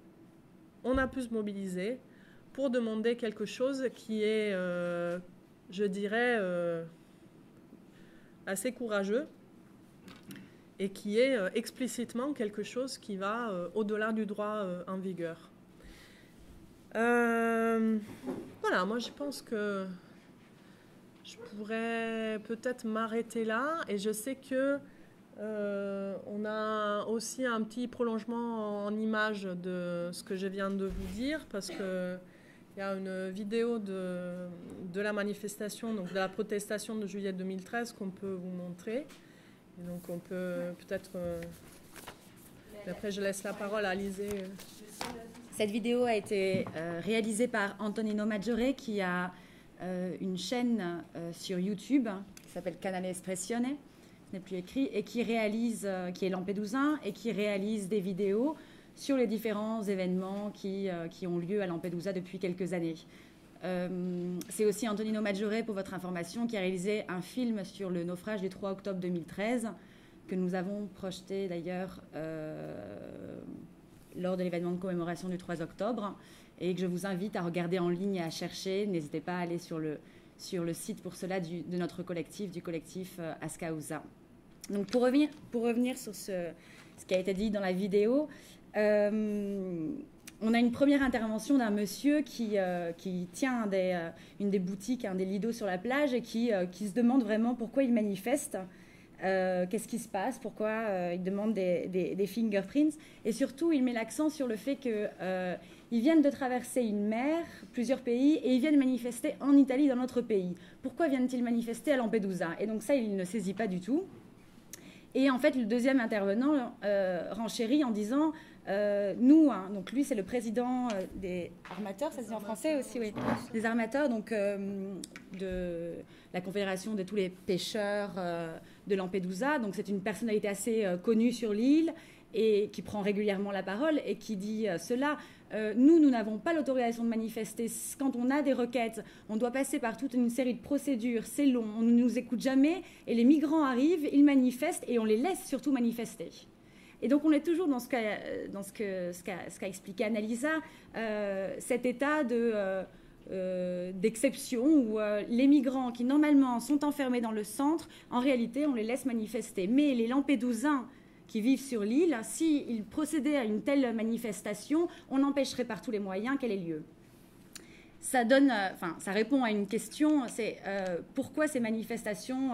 on a pu se mobiliser pour demander quelque chose qui est, je dirais, assez courageux et qui est explicitement quelque chose qui va au-delà du droit en vigueur. Voilà, Voilà, moi je pense que je pourrais peut-être m'arrêter là. Et je sais que on a aussi un petit prolongement en image de ce que je viens de vous dire, parce que il y a une vidéo de la manifestation, donc de la protestation de juillet 2013 qu'on peut vous montrer. Et donc on peut peut-être... après je laisse la parole à Alizée. Cette vidéo a été réalisée par Antonino Maggiore, qui a une chaîne sur YouTube qui s'appelle Canale Espressione, ce n'est plus écrit, et qui est lampédousin et qui réalise des vidéos sur les différents événements qui ont lieu à Lampedusa depuis quelques années. C'est aussi Antonino Maggiore, pour votre information, qui a réalisé un film sur le naufrage du 3 octobre 2013, que nous avons projeté d'ailleurs lors de l'événement de commémoration du 3 octobre, et que je vous invite à regarder en ligne et à chercher. N'hésitez pas à aller sur le site pour cela de notre collectif, du collectif Ascausa. Donc pour revenir sur ce qui a été dit dans la vidéo, on a une première intervention d'un monsieur qui tient une des boutiques, un des lidos sur la plage, et qui se demande vraiment pourquoi il manifeste, qu'est-ce qui se passe, pourquoi il demande des fingerprints, et surtout il met l'accent sur le fait qu'ils viennent de traverser une mer, plusieurs pays, et ils viennent manifester en Italie, dans notre pays. Pourquoi viennent-ils manifester à Lampedusa? Et donc ça, il ne saisit pas du tout. Et en fait, le deuxième intervenant renchérit en disant nous, hein, donc lui, c'est le président des armateurs, ça se dit en français aussi, oui, des armateurs, donc de la confédération de tous les pêcheurs de Lampedusa. Donc c'est une personnalité assez connue sur l'île et qui prend régulièrement la parole et qui dit cela. Nous n'avons pas l'autorisation de manifester. Quand on a des requêtes, on doit passer par toute une série de procédures, c'est long, on ne nous écoute jamais, et les migrants arrivent, ils manifestent, et on les laisse surtout manifester. Et donc on est toujours dans ce qu'a expliqué Annalisa, cet état d'exception où les migrants qui normalement sont enfermés dans le centre, en réalité on les laisse manifester. Mais les Lampédousains qui vivent sur l'île, s'ils procédaient à une telle manifestation, on empêcherait par tous les moyens qu'elle ait lieu. Ça répond à une question, c'est pourquoi ces manifestations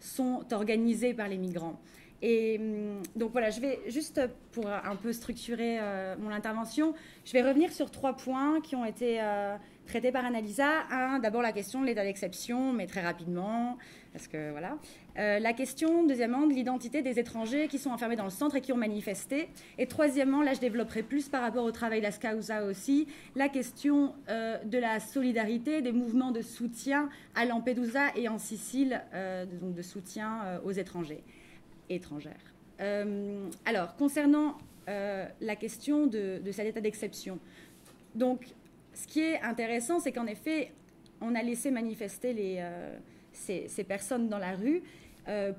sont organisées par les migrants. Et donc voilà, je vais juste, pour un peu structurer mon intervention, je vais revenir sur 3 points qui ont été traités par Annalisa. D'abord la question de l'état d'exception, mais très rapidement, parce que voilà. La question, deuxièmement, de l'identité des étrangers qui sont enfermés dans le centre et qui ont manifesté. Et troisièmement, là je développerai plus par rapport au travail d'Ascausa aussi, la question de la solidarité, des mouvements de soutien à Lampedusa et en Sicile, donc de soutien aux étrangères. Alors, concernant la question de cet état d'exception, donc ce qui est intéressant, c'est qu'en effet, on a laissé manifester ces personnes dans la rue.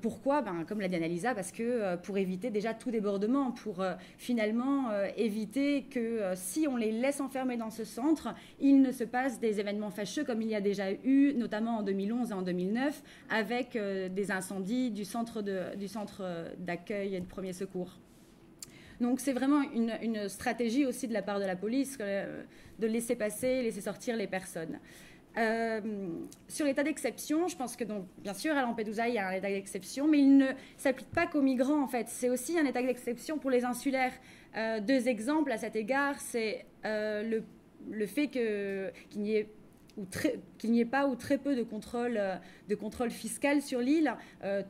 Pourquoi ? Comme l'a dit Annalisa, parce que pour éviter déjà tout débordement, pour finalement éviter que si on les laisse enfermer dans ce centre, il ne se passe des événements fâcheux comme il y a déjà eu, notamment en 2011 et en 2009, avec des incendies du centre d'accueil et de premiers secours. Donc c'est vraiment une stratégie aussi de la part de la police de laisser passer, laisser sortir les personnes. Sur l'état d'exception, je pense que donc, bien sûr, à Lampedusa, il y a un état d'exception, mais il ne s'applique pas qu'aux migrants, en fait. C'est aussi un état d'exception pour les insulaires. 2 exemples à cet égard, c'est le fait qu'il n'y ait pas ou très peu de contrôle fiscal sur l'île.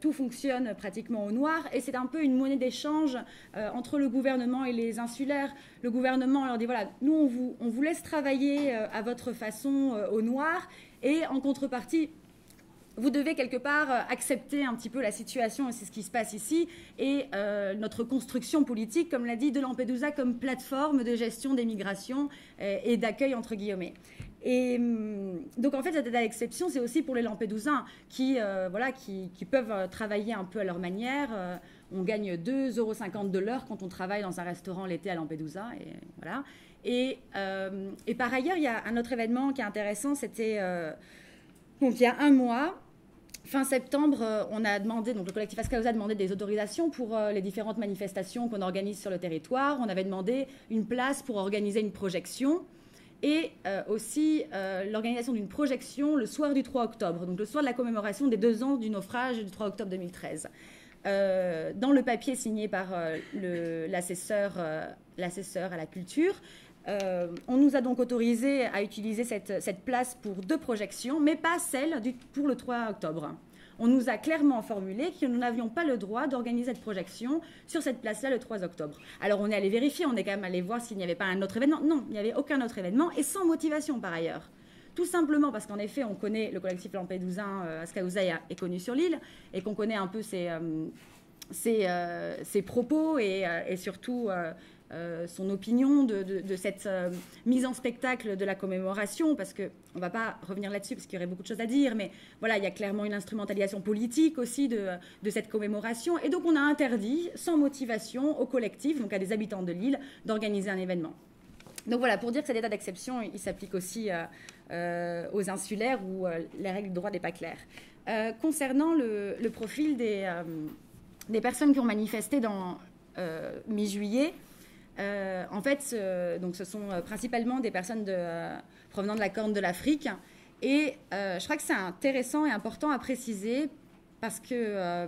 Tout fonctionne pratiquement au noir et c'est un peu une monnaie d'échange entre le gouvernement et les insulaires. Le gouvernement leur dit voilà, nous on vous laisse travailler à votre façon au noir et en contrepartie vous devez quelque part accepter un petit peu la situation, et c'est ce qui se passe ici, et notre construction politique, comme l'a dit, de Lampedusa comme plateforme de gestion des migrations et d'accueil entre guillemets. Et donc en fait cette état d'exception c'est aussi pour les Lampédousains qui peuvent travailler un peu à leur manière. On gagne 2,50 € de l'heure quand on travaille dans un restaurant l'été à Lampedusa, et voilà. Et par ailleurs il y a un autre événement qui est intéressant, c'était donc il y a un mois. Fin septembre, on a demandé, donc le collectif Ascausa a demandé des autorisations pour les différentes manifestations qu'on organise sur le territoire. On avait demandé une place pour organiser une projection. et aussi l'organisation d'une projection le soir du 3 octobre, donc le soir de la commémoration des 2 ans du naufrage du 3 octobre 2013. Dans le papier signé par l'assesseur à la culture, on nous a donc autorisé à utiliser cette place pour 2 projections, mais pas celle pour le 3 octobre. On nous a clairement formulé que nous n'avions pas le droit d'organiser cette projection sur cette place-là le 3 octobre. Alors on est allé vérifier, on est quand même allé voir s'il n'y avait pas un autre événement. Non, il n'y avait aucun autre événement, et sans motivation par ailleurs. Tout simplement parce qu'en effet, on connaît le collectif Lampedousin Ascausa est connu sur l'île, et qu'on connaît un peu ses propos et surtout son opinion de cette mise en spectacle de la commémoration, parce qu'on ne va pas revenir là-dessus parce qu'il y aurait beaucoup de choses à dire, mais voilà, il y a clairement une instrumentalisation politique aussi de cette commémoration, et donc on a interdit sans motivation au collectif, donc à des habitants de l'île, d'organiser un événement. Donc voilà, pour dire que cet état d'exception, il s'applique aussi aux insulaires où les règles de droit n'est pas claires. Concernant le profil des personnes qui ont manifesté dans mi-juillet, en fait, donc ce sont principalement des personnes provenant de la Corne de l'Afrique, et je crois que c'est intéressant et important à préciser parce que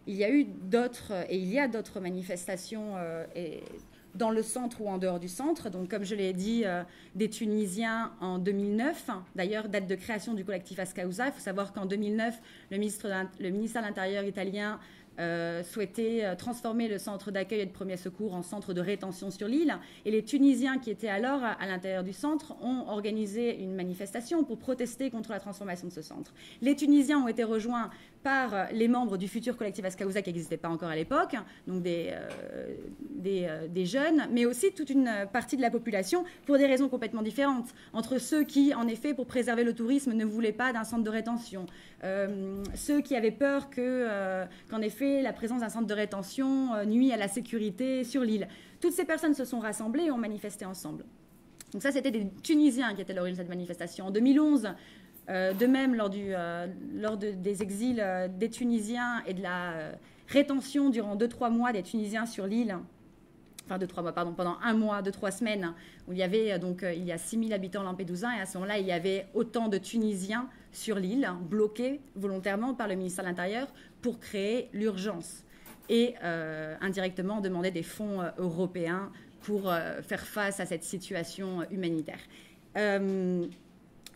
il y a eu d'autres et il y a d'autres manifestations dans le centre ou en dehors du centre. Donc, comme je l'ai dit, des Tunisiens en 2009, d'ailleurs, date de création du collectif Ascausa. Il faut savoir qu'en 2009, le ministère de l'Intérieur italien souhaitait transformer le centre d'accueil et de premier secours en centre de rétention sur l'île. Et les Tunisiens qui étaient alors à l'intérieur du centre ont organisé une manifestation pour protester contre la transformation de ce centre. Les Tunisiens ont été rejoints par les membres du futur collectif Ascausa qui n'existait pas encore à l'époque, donc des jeunes, mais aussi toute une partie de la population pour des raisons complètement différentes. Entre ceux qui, en effet, pour préserver le tourisme, ne voulaient pas d'un centre de rétention, ceux qui avaient peur qu'en effet, la présence d'un centre de rétention nuit à la sécurité sur l'île. Toutes ces personnes se sont rassemblées et ont manifesté ensemble. Donc ça, c'était des Tunisiens qui étaient à l'origine de cette manifestation. En 2011, de même, lors des exils des Tunisiens et de la rétention durant 2-3 mois des Tunisiens sur l'île, enfin 2-3 mois, pardon, pendant 1 mois, 2-3 semaines, où il y avait il y a 6000 habitants lampédousains, et à ce moment-là, il y avait autant de Tunisiens sur l'île, bloqués volontairement par le ministère de l'Intérieur pour créer l'urgence. Et indirectement, demander des fonds européens pour faire face à cette situation humanitaire.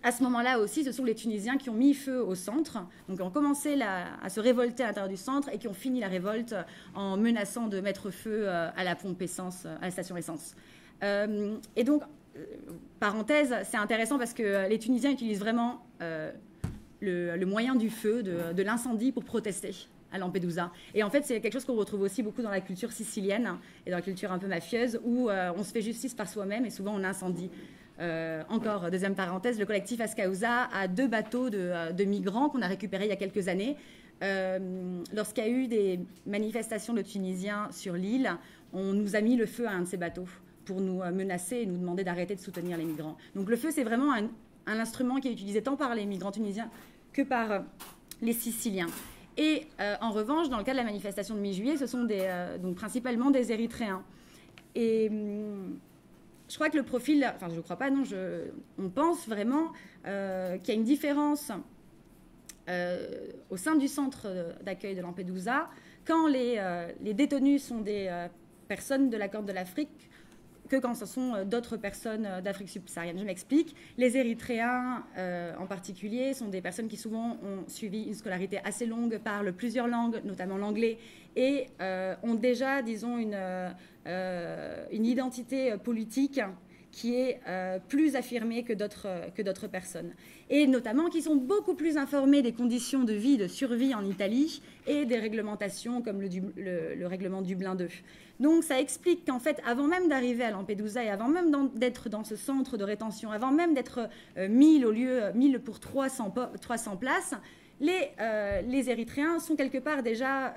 À ce moment-là aussi, ce sont les Tunisiens qui ont mis feu au centre, donc ont commencé à se révolter à l'intérieur du centre et qui ont fini la révolte en menaçant de mettre feu à la pompe essence, à la station essence. Et donc, parenthèse, c'est intéressant parce que les Tunisiens utilisent vraiment le moyen du feu, de l'incendie pour protester à Lampedusa. Et en fait, c'est quelque chose qu'on retrouve aussi beaucoup dans la culture sicilienne et dans la culture un peu mafieuse où on se fait justice par soi-même et souvent on incendie. Encore, deuxième parenthèse, le collectif Ascausa a 2 bateaux de migrants qu'on a récupérés il y a quelques années. Lorsqu'il y a eu des manifestations de Tunisiens sur l'île, on nous a mis le feu à un de ces bateaux pour nous menacer et nous demander d'arrêter de soutenir les migrants. Donc le feu, c'est vraiment un instrument qui est utilisé tant par les migrants tunisiens que par les Siciliens. Et en revanche, dans le cas de la manifestation de mi-juillet, ce sont donc principalement des Érythréens. Et je crois que le profil, enfin je ne crois pas, non, on pense vraiment qu'il y a une différence au sein du centre d'accueil de Lampedusa quand les détenus sont des personnes de la Corne de l'Afrique que quand ce sont d'autres personnes d'Afrique subsaharienne. Je m'explique. Les Érythréens en particulier sont des personnes qui souvent ont suivi une scolarité assez longue, parlent plusieurs langues, notamment l'anglais, et ont déjà, disons, une identité politique qui est plus affirmée que d'autres personnes. Et notamment qui sont beaucoup plus informés des conditions de vie, de survie en Italie et des réglementations comme le règlement Dublin II. Donc ça explique qu'en fait, avant même d'arriver à Lampedusa et avant même d'être dans ce centre de rétention, avant même d'être 1000 au lieu 1000 pour 300 places, les Érythréens sont quelque part déjà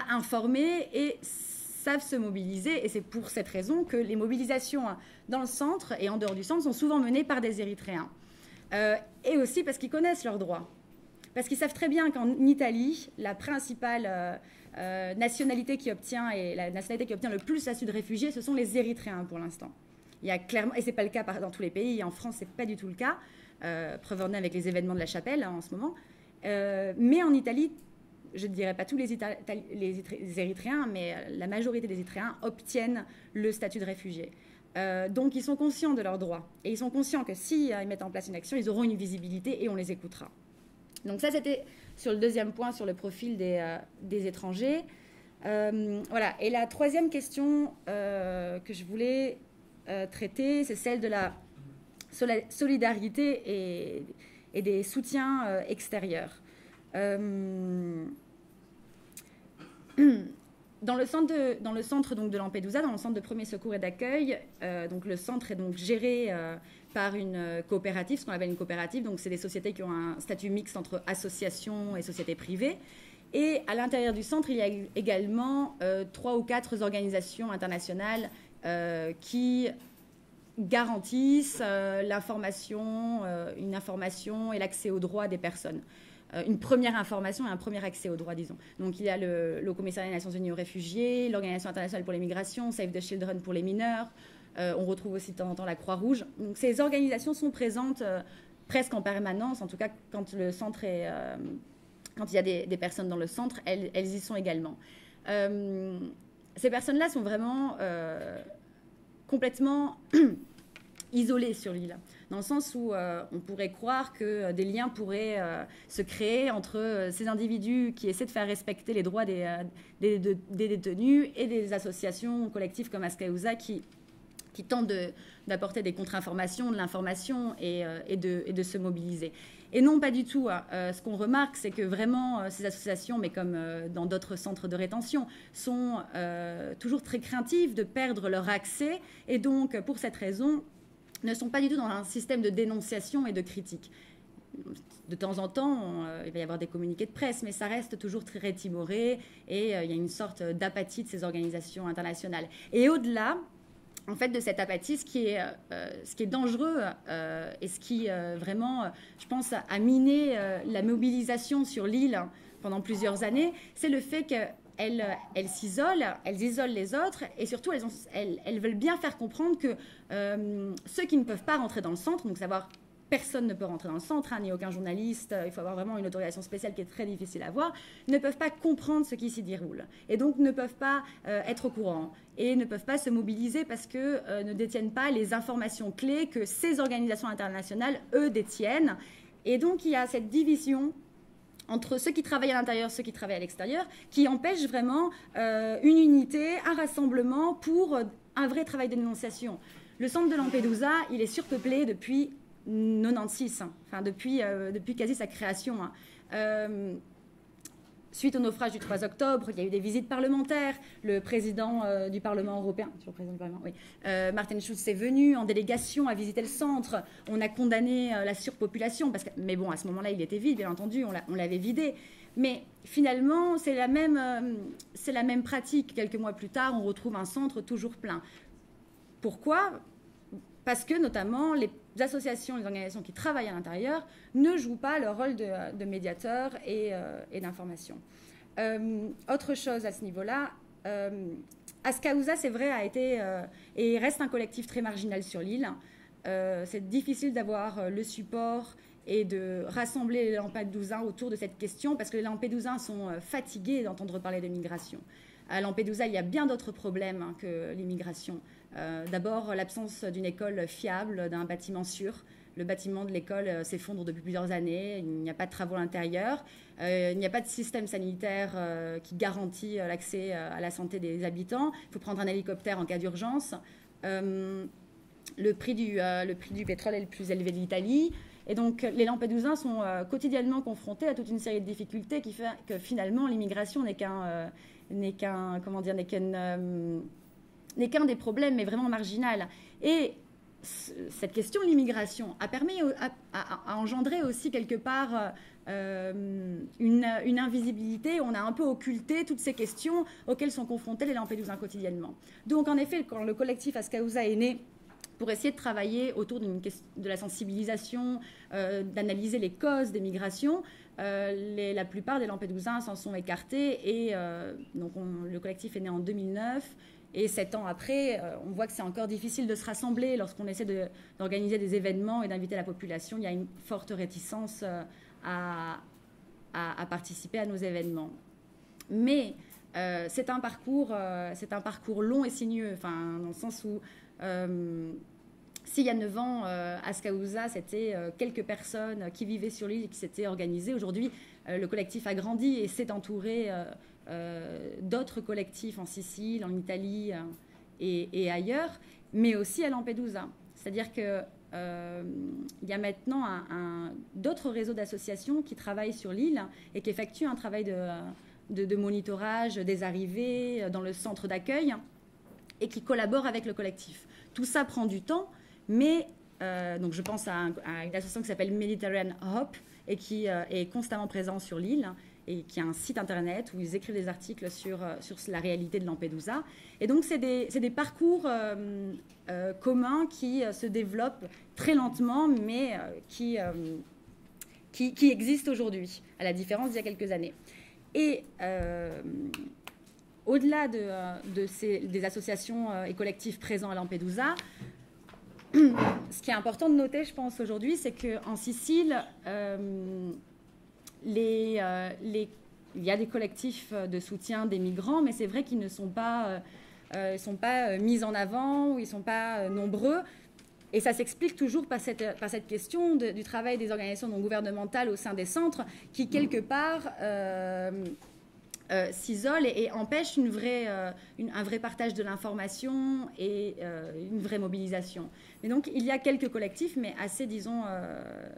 informés et savent se mobiliser. Et c'est pour cette raison que les mobilisations dans le centre et en dehors du centre sont souvent menées par des Érythréens. Et aussi parce qu'ils connaissent leurs droits. Parce qu'ils savent très bien qu'en Italie, la principale nationalité qui obtient, et la nationalité qui obtient le plus statut de réfugié, ce sont les Érythréens pour l'instant. Il y a clairement, et ce n'est pas le cas dans tous les pays, en France, ce n'est pas du tout le cas. Preuve en est avec les événements de la Chapelle en ce moment. Mais en Italie, je ne dirais pas tous les Érythréens, mais la majorité des Érythréens obtiennent le statut de réfugié. Donc ils sont conscients de leurs droits. Et ils sont conscients que s'ils mettent en place une action, ils auront une visibilité et on les écoutera. Donc ça, c'était sur le deuxième point, sur le profil des étrangers. Voilà. Et la troisième question que je voulais traiter, c'est celle de la solidarité et des soutiens extérieurs. Dans le centre donc, de Lampedusa, dans le centre de premier secours et d'accueil, donc le centre est donc géré par une coopérative, ce qu'on appelle une coopérative. Donc c'est des sociétés qui ont un statut mixte entre associations et sociétés privées. Et à l'intérieur du centre, il y a également 3 ou 4 organisations internationales qui garantissent l'information, une information et l'accès aux droits des personnes. Une première information et un premier accès aux droits, disons. Donc il y a le Haut Commissariat des Nations Unies aux réfugiés, l'Organisation internationale pour les migrations, Save the Children pour les mineurs. On retrouve aussi de temps en temps la Croix-Rouge. Donc ces organisations sont présentes presque en permanence, en tout cas quand le centre est... quand il y a des personnes dans le centre, elles y sont également. Ces personnes-là sont vraiment complètement isolées sur l'île, dans le sens où on pourrait croire que des liens pourraient se créer entre ces individus qui essaient de faire respecter les droits des détenus et des associations collectives comme Askausa qui tentent d'apporter des contre-informations, de l'information et de se mobiliser. Et non, pas du tout. Ce qu'on remarque, c'est que vraiment, ces associations, mais comme dans d'autres centres de rétention, sont toujours très craintives de perdre leur accès. Et donc, pour cette raison, ne sont pas du tout dans un système de dénonciation et de critique. De temps en temps, il va y avoir des communiqués de presse, mais ça reste toujours très timoré et il y a une sorte d'apathie de ces organisations internationales. Et au-delà, en fait, de cette apathie, ce qui est dangereux et ce qui vraiment, je pense, a miné la mobilisation sur l'île pendant plusieurs années, c'est le fait qu'elles s'isolent, elles isolent les autres et surtout, elles veulent bien faire comprendre que ceux qui ne peuvent pas rentrer dans le centre, donc savoir personne ne peut rentrer dans le centre, ni aucun journaliste, il faut avoir vraiment une autorisation spéciale qui est très difficile à avoir, ne peuvent pas comprendre ce qui s'y déroule. Et donc ne peuvent pas être au courant et ne peuvent pas se mobiliser parce que ne détiennent pas les informations clés que ces organisations internationales, eux, détiennent. Et donc il y a cette division entre ceux qui travaillent à l'intérieur et ceux qui travaillent à l'extérieur, qui empêche vraiment une unité, un rassemblement pour un vrai travail de dénonciation. Le centre de Lampedusa, il est surpeuplé depuis 96, enfin depuis quasi sa création. Suite au naufrage du 3 octobre, il y a eu des visites parlementaires. Le président du Parlement européen, Martin Schulz est venu en délégation à visiter le centre. On a condamné la surpopulation, mais bon, à ce moment-là, il était vide, bien entendu, on l'avait vidé. Mais finalement, c'est la même pratique. Quelques mois plus tard, on retrouve un centre toujours plein. Pourquoi ? Parce que, notamment, les associations, les organisations qui travaillent à l'intérieur ne jouent pas leur rôle de médiateur et d'information. Autre chose à ce niveau-là, Askausa, c'est vrai, a été et reste un collectif très marginal sur l'île. C'est difficile d'avoir le support et de rassembler les Lampédousains autour de cette question parce que les Lampédousains sont fatigués d'entendre parler de migration. À Lampedusa, il y a bien d'autres problèmes que l'immigration. D'abord, l'absence d'une école fiable, d'un bâtiment sûr. Le bâtiment de l'école s'effondre depuis plusieurs années. Il n'y a pas de travaux à l'intérieur. Il n'y a pas de système sanitaire qui garantit l'accès à la santé des habitants. Il faut prendre un hélicoptère en cas d'urgence. Le prix du pétrole est le plus élevé d'Italie. Et donc, les Lampédousains sont quotidiennement confrontés à toute une série de difficultés qui fait que finalement, l'immigration n'est qu'un des problèmes, mais vraiment marginal. Et cette question de l'immigration a engendré aussi quelque part une invisibilité. On a un peu occulté toutes ces questions auxquelles sont confrontés les Lampédousains quotidiennement. Donc, en effet, quand le collectif Askausa est né, pour essayer de travailler autour de la sensibilisation, d'analyser les causes des migrations, la plupart des Lampédousains s'en sont écartés et donc le collectif est né en 2009 Et 7 ans après, on voit que c'est encore difficile de se rassembler lorsqu'on essaie d'organiser des événements et d'inviter la population. Il y a une forte réticence à participer à nos événements. Mais c'est un parcours long et sinueux, enfin, dans le sens où s'il y a 9 ans, Askaouza, c'était quelques personnes qui vivaient sur l'île et qui s'étaient organisées. Aujourd'hui, le collectif a grandi et s'est entouré d'autres collectifs en Sicile, en Italie et ailleurs, mais aussi à Lampedusa. C'est-à-dire qu'il y a maintenant d'autres réseaux d'associations qui travaillent sur l'île et qui effectuent un travail de monitorage des arrivées dans le centre d'accueil et qui collaborent avec le collectif. Tout ça prend du temps, mais donc je pense à une association qui s'appelle Mediterranean Hope et qui est constamment présente sur l'île et qui a un site internet où ils écrivent des articles sur la réalité de Lampedusa. Et donc c'est des parcours communs qui se développent très lentement, mais qui existent aujourd'hui, à la différence d'il y a quelques années. Et au-delà des associations et collectifs présents à Lampedusa, ce qui est important de noter, je pense, aujourd'hui, c'est qu'en Sicile, il y a des collectifs de soutien des migrants, mais c'est vrai qu'ils ne sont pas, mis en avant ou ils ne sont pas nombreux. Et ça s'explique toujours par cette question du travail des organisations non gouvernementales au sein des centres qui, quelque part, s'isolent et empêchent un vrai partage de l'information et une vraie mobilisation. Et donc, il y a quelques collectifs, mais assez, disons,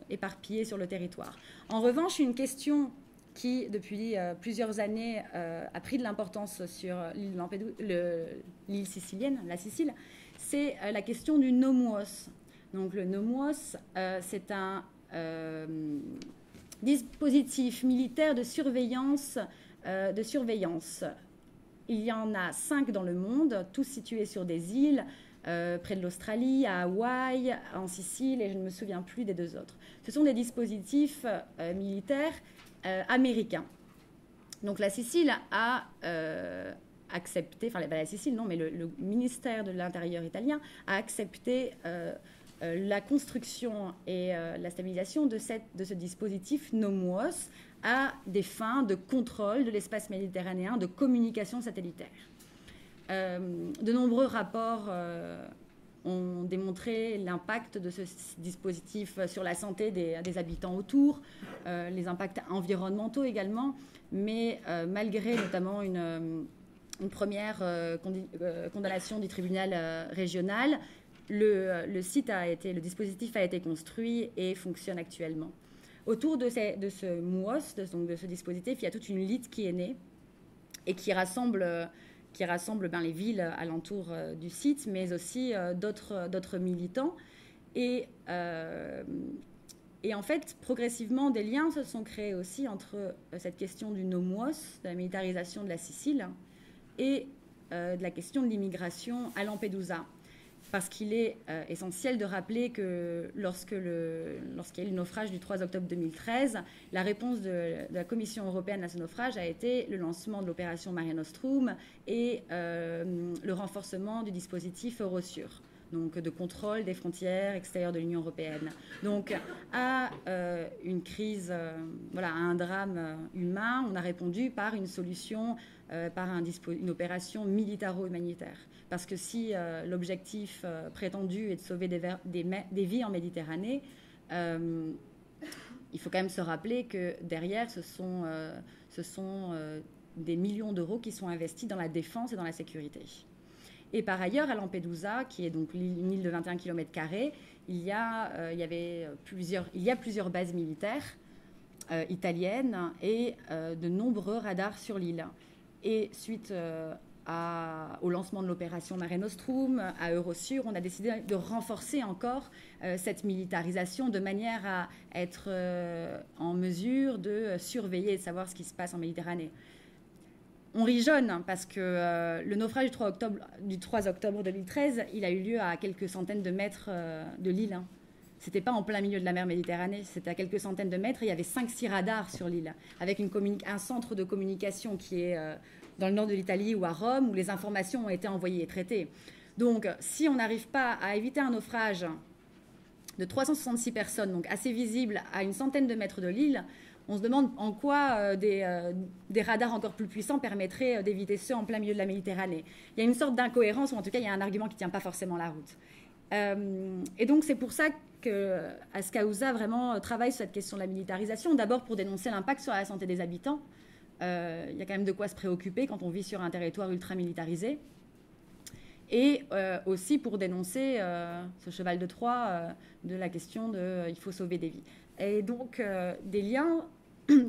éparpillés sur le territoire. En revanche, une question qui, depuis plusieurs années, a pris de l'importance sur l'île sicilienne, la Sicile, c'est la question du NOMUOS. Donc, le NOMUOS, c'est un dispositif militaire de surveillance. Il y en a 5 dans le monde, tous situés sur des îles, près de l'Australie, à Hawaï, en Sicile, et je ne me souviens plus des 2 autres. Ce sont des dispositifs militaires américains. Donc la Sicile a accepté, enfin la Sicile non, mais le ministère de l'Intérieur italien a accepté la construction et la stabilisation de ce dispositif NOMUOS à des fins de contrôle de l'espace méditerranéen, de communication satellitaire. De nombreux rapports ont démontré l'impact de ce dispositif sur la santé des habitants autour, les impacts environnementaux également, mais malgré notamment une première condamnation du tribunal régional, le dispositif a été construit et fonctionne actuellement. Autour de ce MUOS, donc de ce dispositif, il y a toute une élite qui est née et qui rassemble les villes alentour du site, mais aussi d'autres militants. Et en fait, progressivement, des liens se sont créés aussi entre cette question du NOMUOS, de la militarisation de la Sicile, et de la question de l'immigration à Lampedusa. Parce qu'il est essentiel de rappeler que lorsqu'il y a eu le naufrage du 3 octobre 2013, la réponse de la Commission européenne à ce naufrage a été le lancement de l'opération Mare Nostrum et le renforcement du dispositif Eurosur, donc de contrôle des frontières extérieures de l'Union européenne. Donc à une crise, à un drame humain, on a répondu par une solution, par une opération militaro-humanitaire. Parce que si l'objectif prétendu est de sauver des vies en Méditerranée, il faut quand même se rappeler que derrière, ce sont des millions d'euros qui sont investis dans la défense et dans la sécurité. Et par ailleurs, à Lampedusa, qui est donc une île de 21 km², il y a plusieurs bases militaires italiennes et de nombreux radars sur l'île. Et suite au lancement de l'opération Mare Nostrum, à Eurosur, on a décidé de renforcer encore cette militarisation de manière à être en mesure de surveiller et de savoir ce qui se passe en Méditerranée. On rit jaune parce que le naufrage du 3 octobre 2013, il a eu lieu à quelques centaines de mètres de l'île. c'était pas en plein milieu de la mer Méditerranée, c'était à quelques centaines de mètres, et il y avait 5-6 radars sur l'île, avec un centre de communication qui est dans le nord de l'Italie ou à Rome, où les informations ont été envoyées et traitées. Donc, si on n'arrive pas à éviter un naufrage de 366 personnes, donc assez visible à une centaine de mètres de l'île, on se demande en quoi des radars encore plus puissants permettraient d'éviter ceux en plein milieu de la Méditerranée. Il y a une sorte d'incohérence, ou en tout cas, il y a un argument qui ne tient pas forcément la route. Et donc, c'est pour ça qu'Ascausa vraiment travaille sur cette question de la militarisation, d'abord pour dénoncer l'impact sur la santé des habitants. Il y a quand même de quoi se préoccuper quand on vit sur un territoire ultra-militarisé. Et aussi pour dénoncer ce cheval de Troie de la question de il faut sauver des vies. Et donc, des liens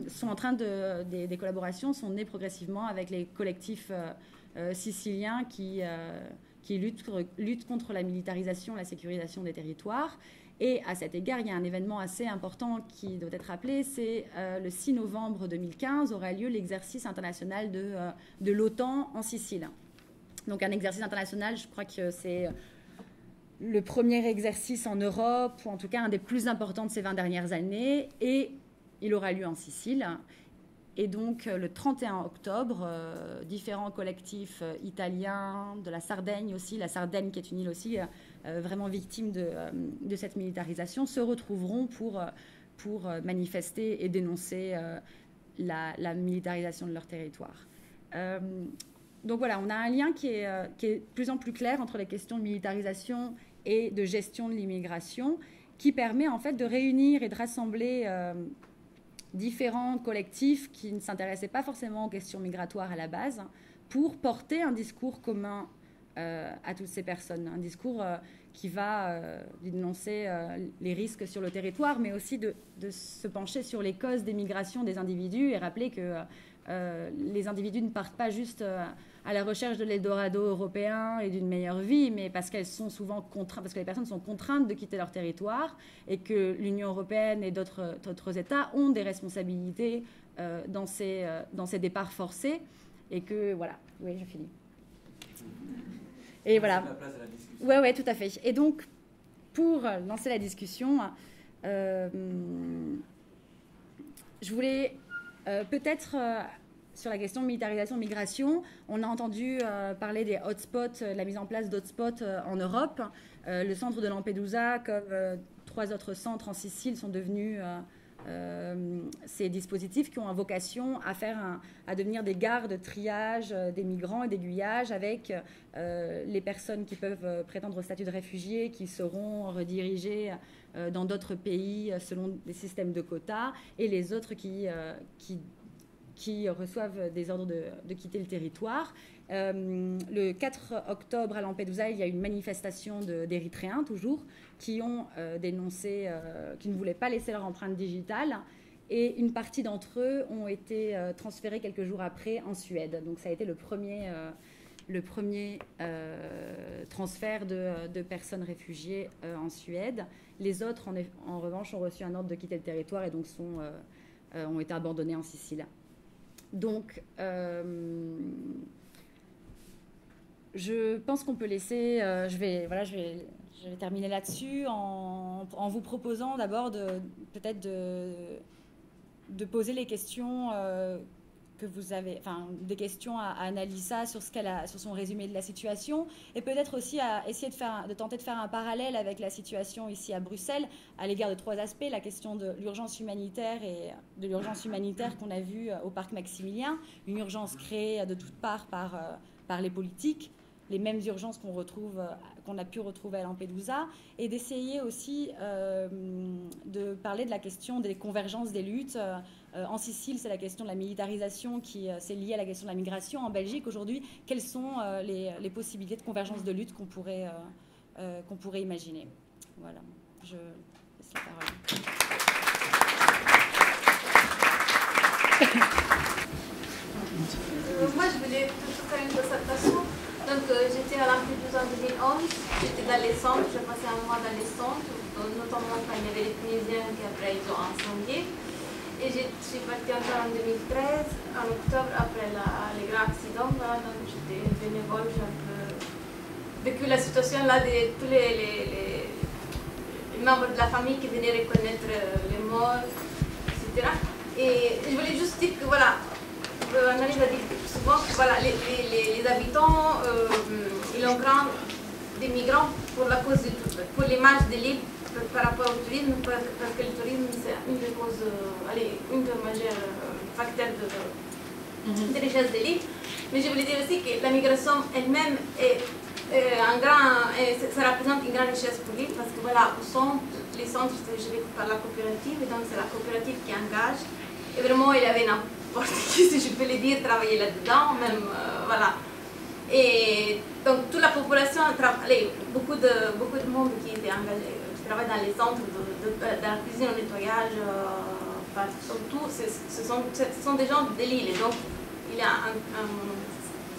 sont en train des collaborations sont nées progressivement avec les collectifs siciliens qui luttent contre la militarisation, la sécurisation des territoires. Et à cet égard, il y a un événement assez important qui doit être rappelé, c'est le 6 novembre 2015 aura lieu l'exercice international de l'OTAN en Sicile. Donc un exercice international, je crois que c'est le premier exercice en Europe, ou en tout cas un des plus importants de ces 20 dernières années, et il aura lieu en Sicile. Et donc le 31 octobre, différents collectifs italiens, de la Sardaigne aussi, la Sardaigne qui est une île aussi vraiment victime de cette militarisation, se retrouveront pour manifester et dénoncer la militarisation de leur territoire. Donc voilà, on a un lien qui est de plus en plus clair entre les questions de militarisation et de gestion de l'immigration, qui permet en fait de réunir et de rassembler différents collectifs qui ne s'intéressaient pas forcément aux questions migratoires à la base, pour porter un discours commun à toutes ces personnes, un discours qui va dénoncer les risques sur le territoire, mais aussi de se pencher sur les causes des migrations des individus et rappeler que les individus ne partent pas juste à la recherche de l'Eldorado européen et d'une meilleure vie, mais parce qu'elles sont souvent contraintes, parce que les personnes sont contraintes de quitter leur territoire et que l'Union européenne et d'autres États ont des responsabilités dans ces départs forcés, et que voilà. Oui, je finis. Et voilà. La place de la discussion. Ouais, tout à fait. Et donc, pour lancer la discussion, je voulais peut-être sur la question de militarisation-migration, on a entendu parler des hotspots, la mise en place d'hotspots en Europe. Le centre de Lampedusa, comme 3 autres centres en Sicile, sont devenus ces dispositifs qui ont vocation à devenir des gares de triage des migrants et d'aiguillage, avec les personnes qui peuvent prétendre au statut de réfugiés qui seront redirigées dans d'autres pays selon des systèmes de quotas, et les autres qui reçoivent des ordres de quitter le territoire. Le 4 octobre à Lampedusa, il y a une manifestation d'Érythréens, toujours, qui ont dénoncé, qui ne voulaient pas laisser leur empreinte digitale, et une partie d'entre eux ont été transférés quelques jours après en Suède. Donc ça a été le premier transfert de personnes réfugiées en Suède. Les autres, en revanche, ont reçu un ordre de quitter le territoire et donc ont été abandonnés en Sicile. Donc, je pense qu'on peut laisser... je vais terminer là-dessus en vous proposant d'abord peut-être de poser les questions que vous avez, enfin des questions à Annalisa sur sur son résumé de la situation, et peut-être aussi à essayer de tenter de faire un parallèle avec la situation ici à Bruxelles à l'égard de 3 aspects: la question de l'urgence humanitaire et de l'urgence humanitaire qu'on a vue au parc Maximilien, une urgence créée de toutes parts par les politiques, les mêmes urgences qu'on a pu retrouver à Lampedusa, et d'essayer aussi de parler de la question des convergences des luttes. En Sicile, c'est la question de la militarisation qui s'est liée à la question de la migration. En Belgique, aujourd'hui, quelles sont les possibilités de convergence de lutte qu'on pourrait imaginer? Voilà, je laisse la parole. Moi, je voulais plutôt faire une dissertation. Donc, j'étais à Lampedusa en 2011. J'étais dans les centres, j'ai passé un mois dans les centres, notamment quand il y avait les Tunisiens qui après ils ont incendié. Et je suis partie encore en 2013, en octobre, après les grands accidents. Voilà, donc j'étais bénévole, j'ai un peu vécu la situation là de tous les membres de la famille qui venaient reconnaître les morts, etc. Et je voulais juste dire que voilà, Annalise a dit souvent que voilà, les habitants, ils ont craint des migrants pour la cause pour l'image de l'île par rapport au tourisme, parce que le tourisme c'est une des causes, une des majeures facteurs de richesse de l'île. Mais je voulais dire aussi que la migration elle-même est ça représente une grande richesse pour l'île, parce que voilà, les centres sont gérés par la coopérative, et donc c'est la coopérative qui engage. Et vraiment, il y avait n'importe qui, si je peux le dire, travailler là-dedans, même, voilà. Et donc, toute la population, beaucoup de monde qui était engagé, qui travaille dans les centres de la cuisine, au nettoyage, surtout, ce sont des gens de l'île. Et donc, il y a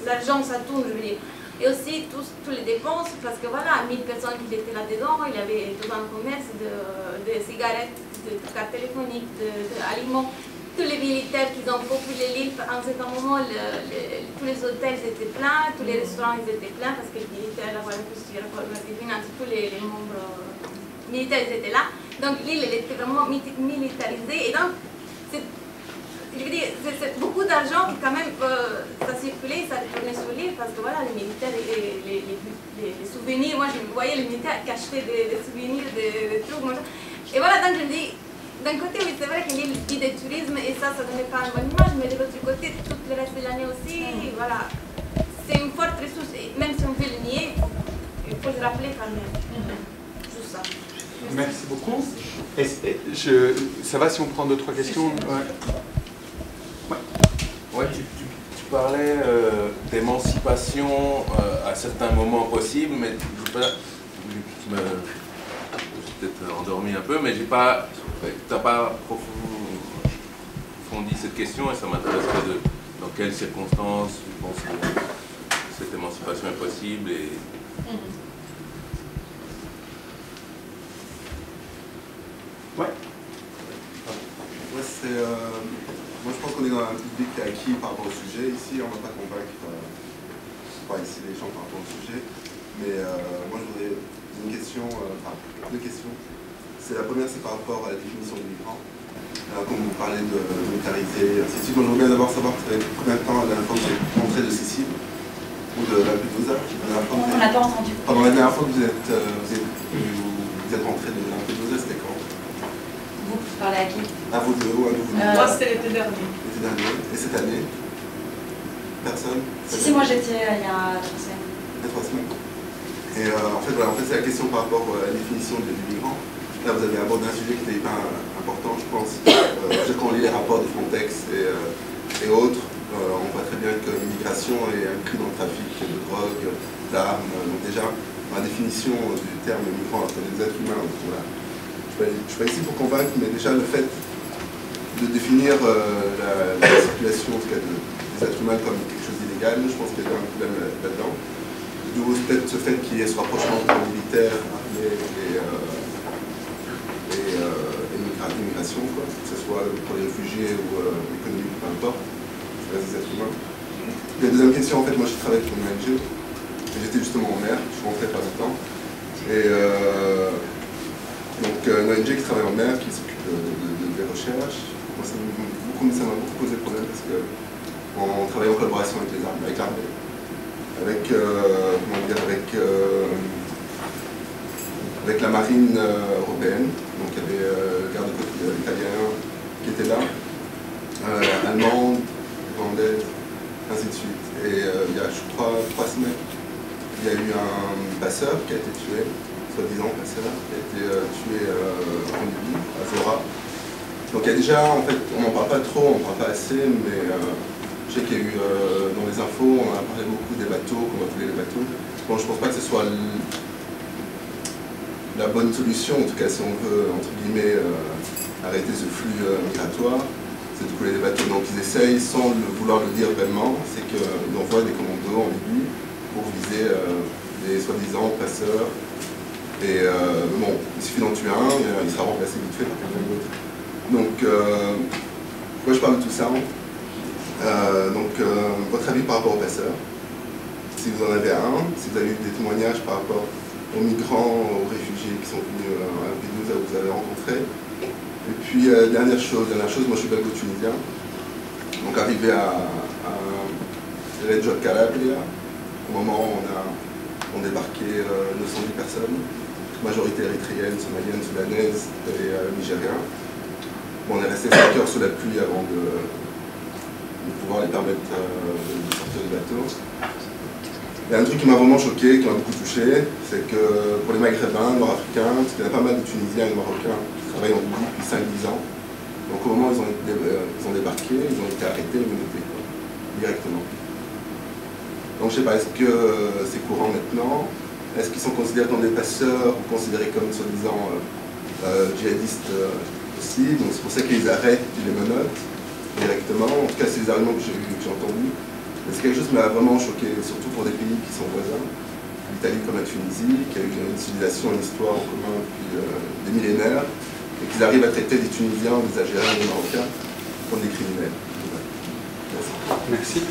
l'argent, ça tourne, je veux dire. Et aussi, tous les dépenses, parce que voilà, 1000 personnes qui étaient là-dedans, il y avait tout un commerce de cigarettes, de cartes téléphoniques, d'aliments. Tous les militaires qui ont populé l'île, en ce moment, tous les hôtels étaient pleins, tous les restaurants étaient pleins, parce que les militaires, la Guardia Costiera, tous les membres militaires étaient là. Donc l'île était vraiment militarisée. Et donc, je veux dire, c'est beaucoup d'argent qui quand même, ça circulait, ça retournait sur l'île, parce que voilà, les militaires, les souvenirs, moi je voyais les militaires qui achetaient des souvenirs, des trucs, et voilà, donc je me dis, d'un côté, oui, c'est vrai que l'île vit du tourisme, et ça ne donnait pas une bonne image, mais de l'autre côté, tout le reste de l'année aussi, voilà, c'est une forte ressource, et même si on veut le nier, il faut le rappeler quand même. Juste ça. Merci beaucoup. Ça va si on prend 2-3 questions? Ouais, tu parlais d'émancipation à certains moments possibles, mais je me suis peut-être endormi un peu, mais tu n'as pas approfondi cette question, et ça m'intéresserait dans quelles circonstances tu penses que cette émancipation est possible. Ouais. Moi, je pense qu'on est dans un public qui est acquis par rapport au sujet. Ici, on ne va pas convaincre ici les gens par rapport au sujet. Mais moi, je voudrais une question, deux questions. La première, c'est par rapport à la définition du migrant. Comme vous parlez de militariser, ainsi de suite. Moi, j'aimerais bien d'abord savoir combien de temps la dernière fois que vous êtes rentré de Sicile ou de Lampedusa. On n'a pas entendu. Pendant la dernière fois que vous êtes rentré de Lampedusa, c'était quand? Vous parlez à qui? À vous deux ou à nous? Moi, c'était l'été dernier. L'été dernier. Et cette année? Personne? Si, moi j'étais il y a 3 semaines. Il y a 3 semaines. Et en fait, voilà, c'est la question par rapport à la définition du migrant. Là, vous avez abordé un sujet qui était hyper important, je pense. Quand on lit les rapports de Frontex et autres, on voit très bien que l'immigration est inclus dans le trafic de drogue, d'armes. Donc déjà, la définition du terme migrant, c'est des êtres humains. Donc, voilà. Je ne suis pas ici pour convaincre, mais déjà le fait de définir la circulation en tout cas, des êtres humains comme quelque chose d'illégal, je pense qu'il y a un problème là-dedans. D'où peut-être ce fait qu'il y ait ce rapprochement entre militaire, armée et l'immigration, que ce soit pour les réfugiés ou l'économie, peu importe, c'est des êtres humains. La deuxième question, en fait, moi je travaille pour une ONG, j'étais justement en mer, je suis rentré pas longtemps, et donc une ONG qui travaille en mer, qui s'occupe des recherches. Moi, ça m'a beaucoup posé problème parce qu'on travaille en collaboration avec l'armée, avec la marine européenne. Donc il y avait le garde-côte italien qui était là, allemande, hollandaise, ainsi de suite. Et il y a, je crois, 3 semaines, il y a eu un passeur qui a été tué, soi-disant passeur, qui a été tué en Libye, à Zora. Donc il y a déjà, en fait, on n'en parle pas trop, on n'en parle pas assez, mais je sais qu'il y a eu dans les infos, on a parlé beaucoup des bateaux, qu'on va trouver les bateaux. Bon, je ne pense pas que ce soit la bonne solution, en tout cas si on veut, entre guillemets, arrêter ce flux migratoire, c'est de couler des bateaux. Donc ils essayent, sans vouloir le dire vraiment, c'est qu'ils envoient des commandos en Libye pour viser des soi-disant passeurs. Et bon, il suffit d'en tuer un, il sera remplacé vite fait par quelqu'un d'autre. Donc, pourquoi je parle de tout ça? Votre avis par rapport aux passeurs, si vous en avez un, si vous avez eu des témoignages par rapport aux migrants, aux réfugiés qui sont venus à Lampedusa, vous avez rencontrés. Et puis, dernière chose, moi je suis belgo-tunisien. Donc arrivé à Reggio Calabria, au moment où on débarquait 910 personnes, majorité érythréenne, somalienne, soudanaise et nigérienne. Bon, on est resté 5 heures sous la pluie avant de pouvoir les permettre de sortir du bateau. Il y a un truc qui m'a vraiment choqué, qui m'a beaucoup touché, c'est que pour les Maghrébins, Nord-Africains, parce qu'il y a pas mal de Tunisiens et de Marocains qui travaillent en Libye depuis 5-10 ans. Donc au moment où ils ont débarqué, ils ont été arrêtés et menottés directement. Donc je ne sais pas, est-ce que c'est courant maintenant? Est-ce qu'ils sont considérés comme des passeurs ou considérés comme soi-disant djihadistes aussi? Donc c'est pour ça qu'ils arrêtent, qu'ils les menottent directement. En tout cas, c'est les arguments que j'ai entendus. Mais c'est quelque chose qui m'a vraiment choqué, surtout pour des pays qui sont voisins. L'Italie comme la Tunisie, qui a une civilisation, une histoire en commun depuis des millénaires, et qu'ils arrivent à traiter des Tunisiens, des Algériens, des Marocains comme des criminels. Merci.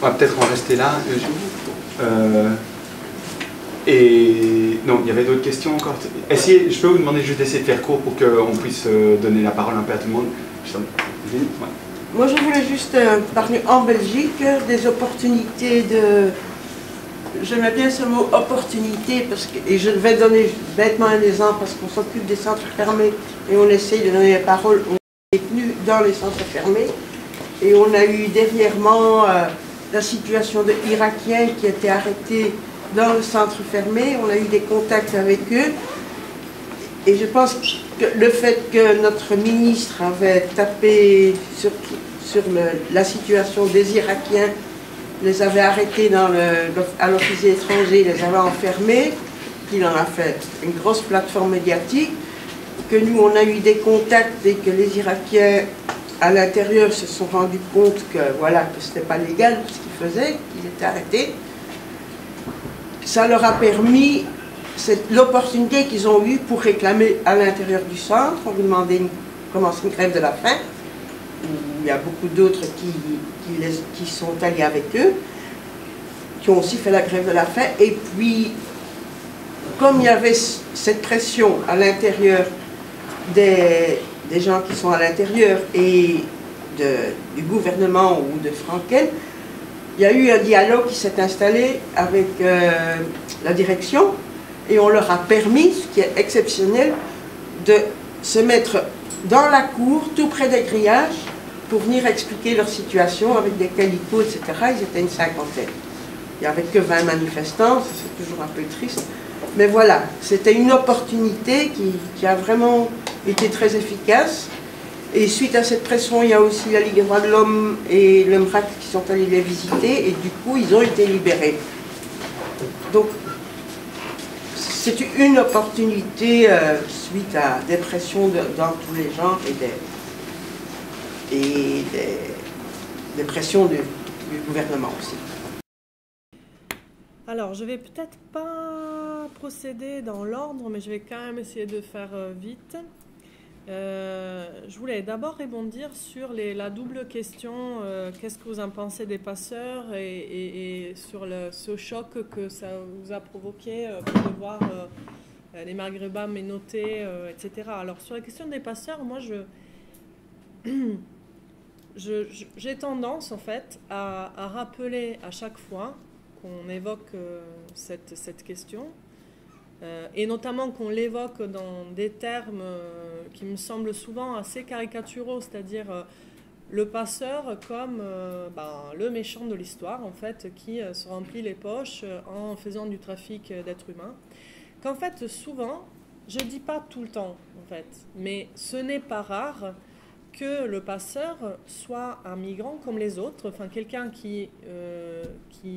On va peut-être en rester là. Et non, il y avait d'autres questions encore. Je peux vous demander juste d'essayer de faire court pour qu'on puisse donner la parole un peu à tout le monde. Ouais. Moi, je voulais juste parler en Belgique des opportunités de... J'aimais bien ce mot opportunité, et je vais donner bêtement un exemple, parce qu'on s'occupe des centres fermés et on essaye de donner la parole aux détenus dans les centres fermés. Et on a eu dernièrement la situation de Irakiens qui étaient arrêtés dans le centre fermé. On a eu des contacts avec eux. Et je pense que le fait que notre ministre avait tapé sur la situation des Irakiens, les avait arrêtés à l'office étranger, les avait enfermés, qu'il en a fait une grosse plateforme médiatique, que nous on a eu des contacts et que les Irakiens à l'intérieur se sont rendus compte que voilà, que ce n'était pas légal ce qu'ils faisaient, qu'ils étaient arrêtés. Ça leur a permis l'opportunité qu'ils ont eue pour réclamer à l'intérieur du centre. On lui demandait commencer une grève de la faim. Il y a beaucoup d'autres qui sont allés avec eux, qui ont aussi fait la grève de la faim. Et puis, comme il y avait cette pression à l'intérieur des gens qui sont à l'intérieur et du gouvernement ou de Franken, il y a eu un dialogue qui s'est installé avec la direction et on leur a permis, ce qui est exceptionnel, de se mettre dans la cour, tout près des grillages, pour venir expliquer leur situation avec des calicots, etc. Ils étaient une cinquantaine. Il n'y avait que 20 manifestants, c'est toujours un peu triste. Mais voilà, c'était une opportunité qui a vraiment été très efficace. Et suite à cette pression, il y a aussi la Ligue des droits de l'homme et le MRAC qui sont allés les visiter, et du coup, ils ont été libérés. Donc, c'est une opportunité suite à des pressions dans tous les genres et des pressions du gouvernement aussi. Alors, je vais peut-être pas procéder dans l'ordre, mais je vais quand même essayer de faire vite. Je voulais d'abord rebondir sur la double question, qu'est-ce que vous en pensez des passeurs et sur ce choc que ça vous a provoqué de voir les Maghrébins menottés, etc. Alors sur la question des passeurs, moi j'ai tendance en fait à rappeler à chaque fois qu'on évoque cette question, et notamment qu'on l'évoque dans des termes qui me semblent souvent assez caricaturaux, c'est-à-dire le passeur comme le méchant de l'histoire, en fait, qui se remplit les poches en faisant du trafic d'êtres humains. Qu'en fait, souvent, je ne dis pas tout le temps, en fait, mais ce n'est pas rare que le passeur soit un migrant comme les autres, enfin quelqu'un qui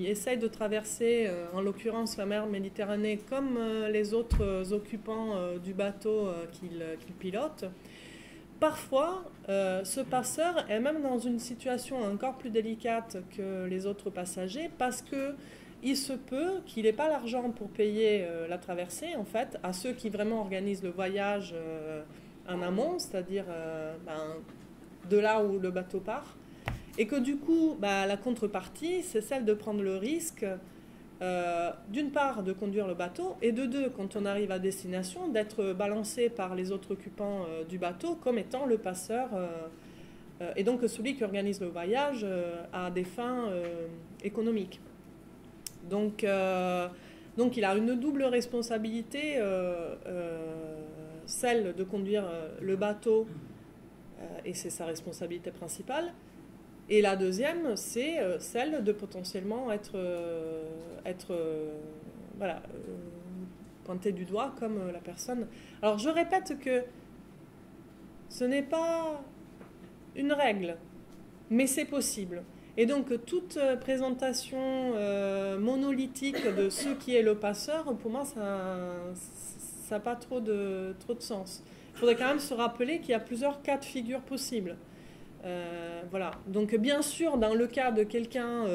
essaye de traverser, en l'occurrence la mer Méditerranée, comme les autres occupants du bateau qu'il pilote. Parfois, ce passeur est même dans une situation encore plus délicate que les autres passagers, parce qu'il se peut qu'il n'ait pas l'argent pour payer la traversée, en fait, à ceux qui vraiment organisent le voyage en amont, c'est-à-dire de là où le bateau part, et que du coup, la contrepartie, c'est celle de prendre le risque d'une part, de conduire le bateau, et de deux, quand on arrive à destination, d'être balancé par les autres occupants du bateau comme étant le passeur, et donc celui qui organise le voyage à des fins économiques. Donc, il a une double responsabilité, celle de conduire le bateau, et c'est sa responsabilité principale. Et la deuxième, c'est celle de potentiellement être pointé du doigt comme la personne. Alors je répète que ce n'est pas une règle, mais c'est possible. Et donc toute présentation monolithique de ce qui est le passeur, pour moi, ça n'a pas trop de sens. Il faudrait quand même se rappeler qu'il y a plusieurs cas de figure possibles. Voilà. Donc bien sûr, dans le cas de quelqu'un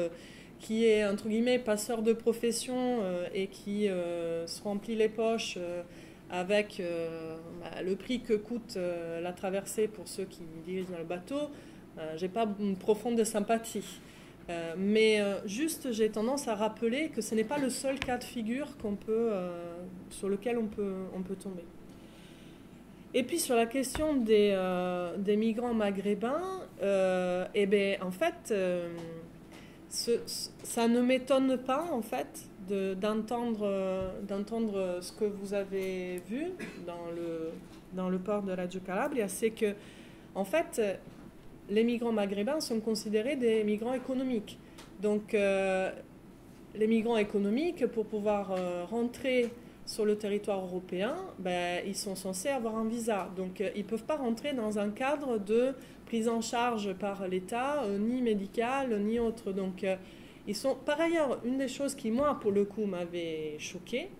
qui est, entre guillemets, passeur de profession et qui se remplit les poches avec le prix que coûte la traversée pour ceux qui dirigent dans le bateau, j'ai pas une profonde sympathie. Mais juste, j'ai tendance à rappeler que ce n'est pas le seul cas de figure sur lequel on peut tomber. Et puis sur la question des migrants maghrébins, en fait, ça ne m'étonne pas en fait d'entendre ce que vous avez vu dans le port de Reggio Calabria, c'est que en fait les migrants maghrébins sont considérés des migrants économiques. Donc les migrants économiques, pour pouvoir rentrer sur le territoire européen, ils sont censés avoir un visa. Donc, ils ne peuvent pas rentrer dans un cadre de prise en charge par l'État, ni médical, ni autre. Donc, ils sont... Par ailleurs, une des choses qui, moi, pour le coup, m'avait choquée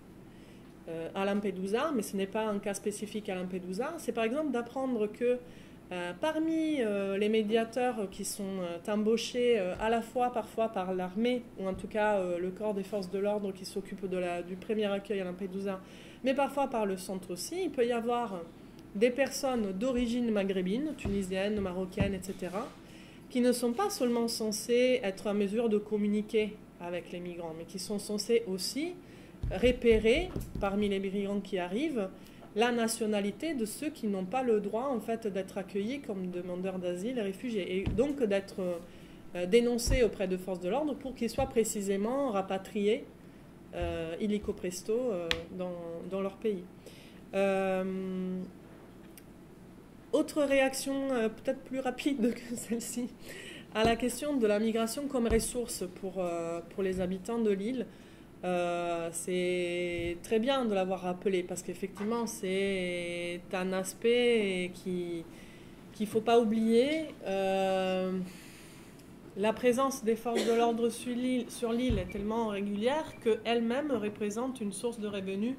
à Lampedusa, mais ce n'est pas un cas spécifique à Lampedusa, c'est par exemple d'apprendre que parmi les médiateurs qui sont embauchés à la fois parfois par l'armée, ou en tout cas le corps des forces de l'ordre qui s'occupe du premier accueil à Lampedusa, mais parfois par le centre aussi, il peut y avoir des personnes d'origine maghrébine, tunisienne, marocaine, etc., qui ne sont pas seulement censées être en mesure de communiquer avec les migrants, mais qui sont censés aussi repérer parmi les migrants qui arrivent la nationalité de ceux qui n'ont pas le droit en fait d'être accueillis comme demandeurs d'asile et réfugiés, et donc d'être dénoncés auprès de forces de l'ordre pour qu'ils soient précisément rapatriés illico presto dans leur pays. Autre réaction peut-être plus rapide que celle-ci à la question de la migration comme ressource pour les habitants de l'île. C'est très bien de l'avoir rappelé parce qu'effectivement c'est un aspect qu'il ne faut pas oublier. La présence des forces de l'ordre sur l'île est tellement régulière qu'elle-même représente une source de revenus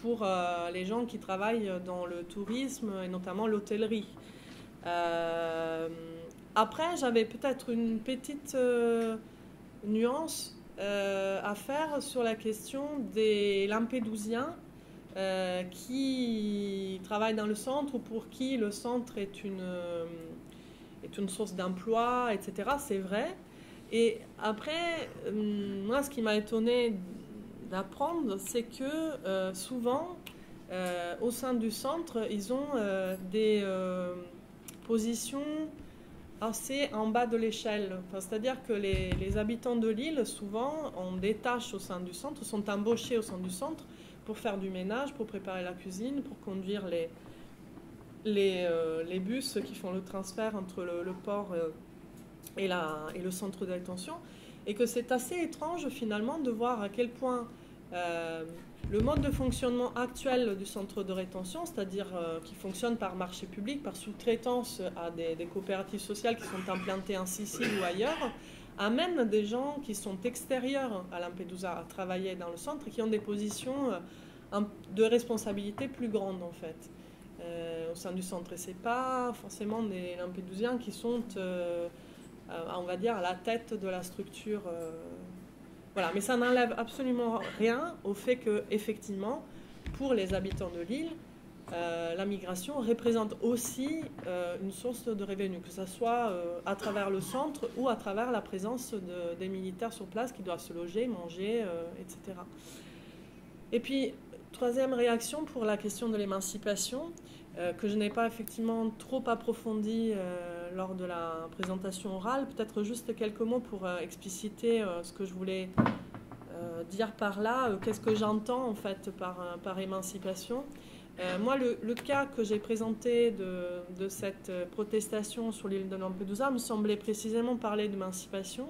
pour les gens qui travaillent dans le tourisme et notamment l'hôtellerie. Après, j'avais peut-être une petite nuance à faire sur la question des Lampédousiens qui travaillent dans le centre ou pour qui le centre est une source d'emploi, etc. C'est vrai. Et après, moi, ce qui m'a étonné d'apprendre, c'est que souvent, au sein du centre, ils ont des positions assez en bas de l'échelle. C'est-à-dire que les habitants de l'île, souvent, ont des tâches au sein du centre, sont embauchés au sein du centre pour faire du ménage, pour préparer la cuisine, pour conduire les bus qui font le transfert entre le port et le centre de détention. Et que c'est assez étrange, finalement, de voir à quel point le mode de fonctionnement actuel du centre de rétention, c'est-à-dire qui fonctionne par marché public, par sous-traitance à des coopératives sociales qui sont implantées en Sicile ou ailleurs, amène des gens qui sont extérieurs à Lampedusa à travailler dans le centre et qui ont des positions de responsabilité plus grandes en fait au sein du centre. Et ce n'est pas forcément des Lampédusiens qui sont, on va dire, à la tête de la structure. Voilà. Mais ça n'enlève absolument rien au fait que, effectivement, pour les habitants de l'île, la migration représente aussi une source de revenus, que ce soit à travers le centre ou à travers la présence des militaires sur place qui doivent se loger, manger, etc. Et puis, troisième réaction pour la question de l'émancipation, que je n'ai pas effectivement trop approfondie lors de la présentation orale, peut-être juste quelques mots pour expliciter ce que je voulais dire par là, qu'est-ce que j'entends en fait par émancipation. Moi, le cas que j'ai présenté de cette protestation sur l'île de Lampedusa me semblait précisément parler d'émancipation,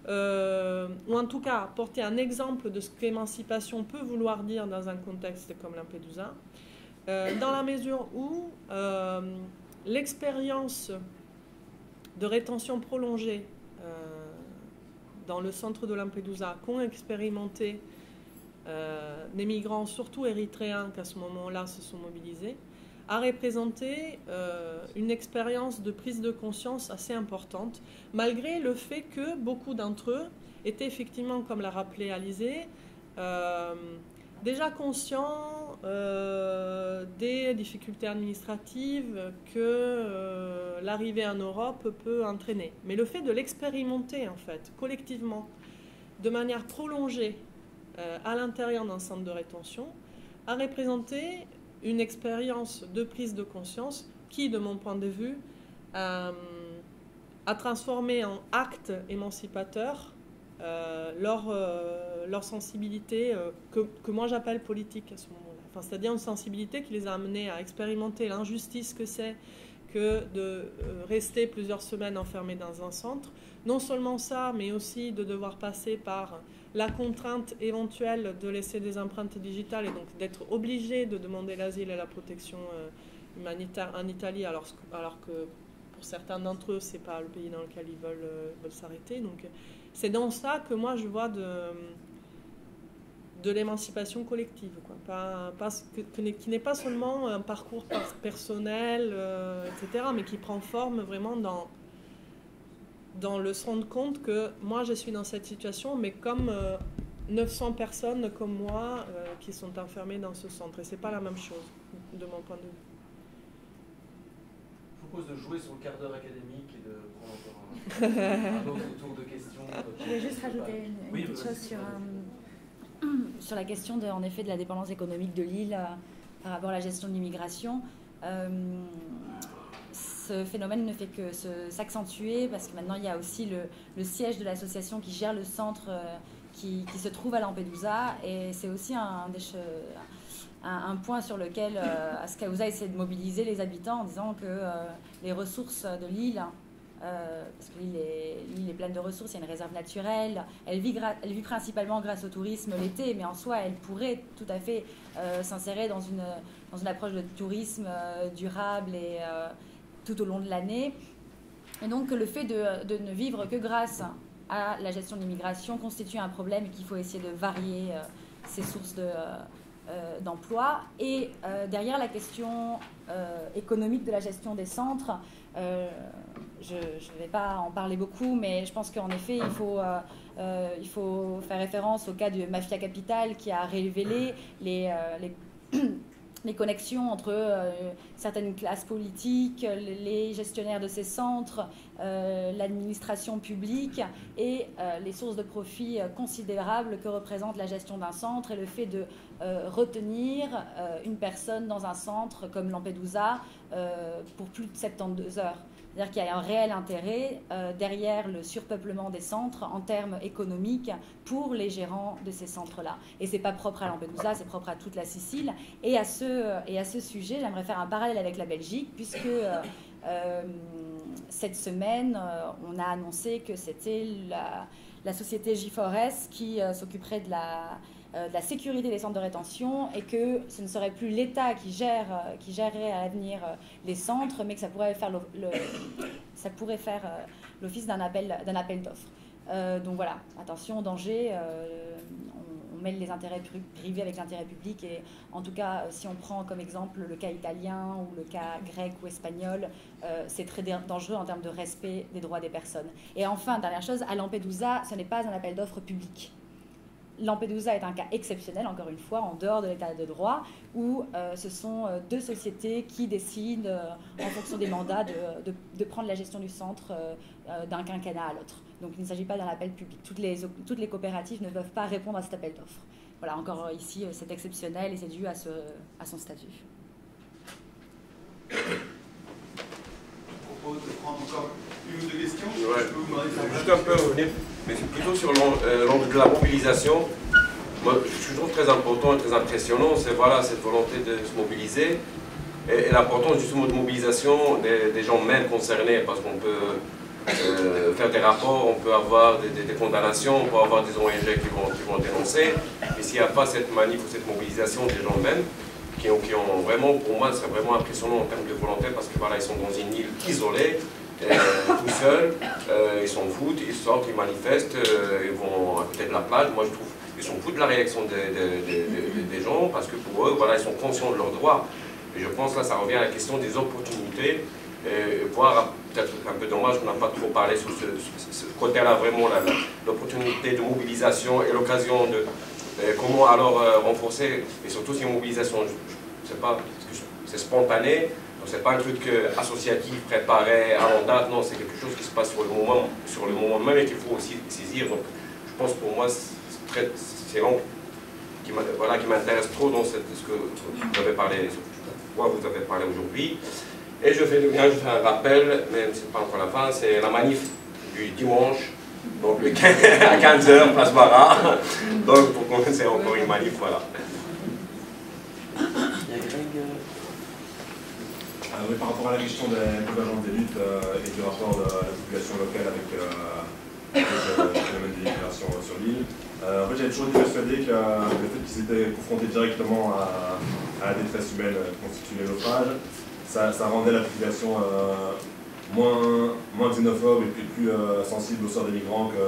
ou en tout cas apporter un exemple de ce qu'émancipation peut vouloir dire dans un contexte comme Lampedusa, dans la mesure où l'expérience de rétention prolongée dans le centre de Lampedusa qu'ont expérimenté des migrants, surtout érythréens, qui à ce moment-là se sont mobilisés, a représenté une expérience de prise de conscience assez importante, malgré le fait que beaucoup d'entre eux étaient effectivement, comme l'a rappelé Alizée, déjà conscients des difficultés administratives que l'arrivée en Europe peut entraîner. Mais le fait de l'expérimenter, en fait, collectivement, de manière prolongée, à l'intérieur d'un centre de rétention, a représenté une expérience de prise de conscience qui, de mon point de vue, a transformé en acte émancipateur leur sensibilité que moi j'appelle politique à ce moment-là. Enfin, c'est-à-dire une sensibilité qui les a amenés à expérimenter l'injustice que c'est que de rester plusieurs semaines enfermés dans un centre. Non seulement ça, mais aussi de devoir passer par la contrainte éventuelle de laisser des empreintes digitales et donc d'être obligé de demander l'asile et la protection humanitaire en Italie, alors que pour certains d'entre eux, ce n'est pas le pays dans lequel ils veulent s'arrêter. Donc c'est dans ça que moi je vois de l'émancipation collective, quoi. Qui n'est pas seulement un parcours personnel, etc., mais qui prend forme vraiment dans le se rendre compte que moi je suis dans cette situation, mais comme 900 personnes comme moi qui sont enfermées dans ce centre. Et ce n'est pas la même chose, de mon point de vue. Je vous propose de jouer sur le quart d'heure académique et de prendre encore un autre tour de questions. Je voulais juste rajouter une petite chose sur la question en effet de la dépendance économique de l'île par rapport à la gestion de l'immigration. Ce phénomène ne fait que s'accentuer parce que maintenant il y a aussi le siège de l'association qui gère le centre qui se trouve à Lampedusa, et c'est aussi un point sur lequel Ascausa essaie de mobiliser les habitants en disant que les ressources de l'île, parce que l'île est pleine de ressources, il y a une réserve naturelle, elle vit principalement grâce au tourisme l'été, mais en soi elle pourrait tout à fait s'insérer dans une approche de tourisme durable et tout au long de l'année. Et donc le fait de ne vivre que grâce à la gestion de l'immigration constitue un problème et qu'il faut essayer de varier ces sources d'emploi. Et derrière la question économique de la gestion des centres, je ne vais pas en parler beaucoup, mais je pense qu'en effet il faut faire référence au cas de Mafia Capital qui a révélé les connexions entre certaines classes politiques, les gestionnaires de ces centres, l'administration publique et les sources de profit considérables que représente la gestion d'un centre et le fait de retenir une personne dans un centre comme Lampedusa pour plus de 72 heures. C'est-à-dire qu'il y a un réel intérêt derrière le surpeuplement des centres en termes économiques pour les gérants de ces centres-là. Et ce n'est pas propre à Lampedusa, c'est propre à toute la Sicile. Et à ce sujet, j'aimerais faire un parallèle avec la Belgique, puisque cette semaine, on a annoncé que c'était la société G4S qui s'occuperait de la sécurité des centres de rétention et que ce ne serait plus l'État qui gérerait à l'avenir les centres, mais que ça pourrait faire l'office d'un appel d'offres. Donc voilà, attention, danger, on mêle les intérêts privés avec l'intérêt public et en tout cas, si on prend comme exemple le cas italien ou le cas grec ou espagnol, c'est très dangereux en termes de respect des droits des personnes. Et enfin, dernière chose, à Lampedusa, ce n'est pas un appel d'offres public. Lampedusa est un cas exceptionnel, encore une fois, en dehors de l'état de droit, où ce sont deux sociétés qui décident, en fonction des mandats, de prendre la gestion du centre d'un quinquennat à l'autre. Donc il ne s'agit pas d'un appel public. Toutes les coopératives ne peuvent pas répondre à cet appel d'offres. Voilà, encore ici, c'est exceptionnel et c'est dû à son statut. Je propose de prendre encore une ou deux questions. Ouais. Je peux vous demander de Juste un peu revenir, mais c'est plutôt sur l'angle de la mobilisation. Moi, je trouve très important et très impressionnant, c'est voilà, cette volonté de se mobiliser et l'importance justement de mobilisation des gens même concernés, parce qu'on peut faire des rapports, on peut avoir des condamnations, on peut avoir des ONG qui vont dénoncer, mais s'il n'y a pas cette manif ou cette mobilisation des gens même, qui ont vraiment, pour moi, c'est vraiment impressionnant en termes de volonté, parce que voilà, ils sont dans une île isolée, tout seuls, ils s'en foutent, ils sortent, ils manifestent, ils vont à côté de la plage. Moi, je trouve qu'ils s'en foutent de la réaction des gens, parce que pour eux, voilà, ils sont conscients de leurs droits. Et je pense là, ça revient à la question des opportunités, voire peut-être un peu dommage qu'on n'a pas trop parlé sur ce côté-là, vraiment l'opportunité de mobilisation et l'occasion de comment alors renforcer, et surtout si une mobilisation, je ne sais pas, c'est spontané, donc c'est pas un truc associatif, préparé à longue date, non, c'est quelque chose qui se passe sur le moment même et qu'il faut aussi saisir. Donc je pense pour moi, c'est l'angle qui m'intéresse trop dans ce que vous avez parlé, vous avez parlé aujourd'hui. Et je fais un rappel, même si ce n'est pas encore la fin, c'est la manif du dimanche, donc à 15h, place Barra. Donc pour commencer encore une manif, voilà. Oui, par rapport à la question des convergences des luttes et du rapport de la population locale avec le phénomène de l'immigration sur l'île, en fait j'avais toujours été persuadé que le fait qu'ils étaient confrontés directement à la détresse humaine constituée le naufrage, ça rendait la population moins xénophobe et puis plus sensible au sort des migrants que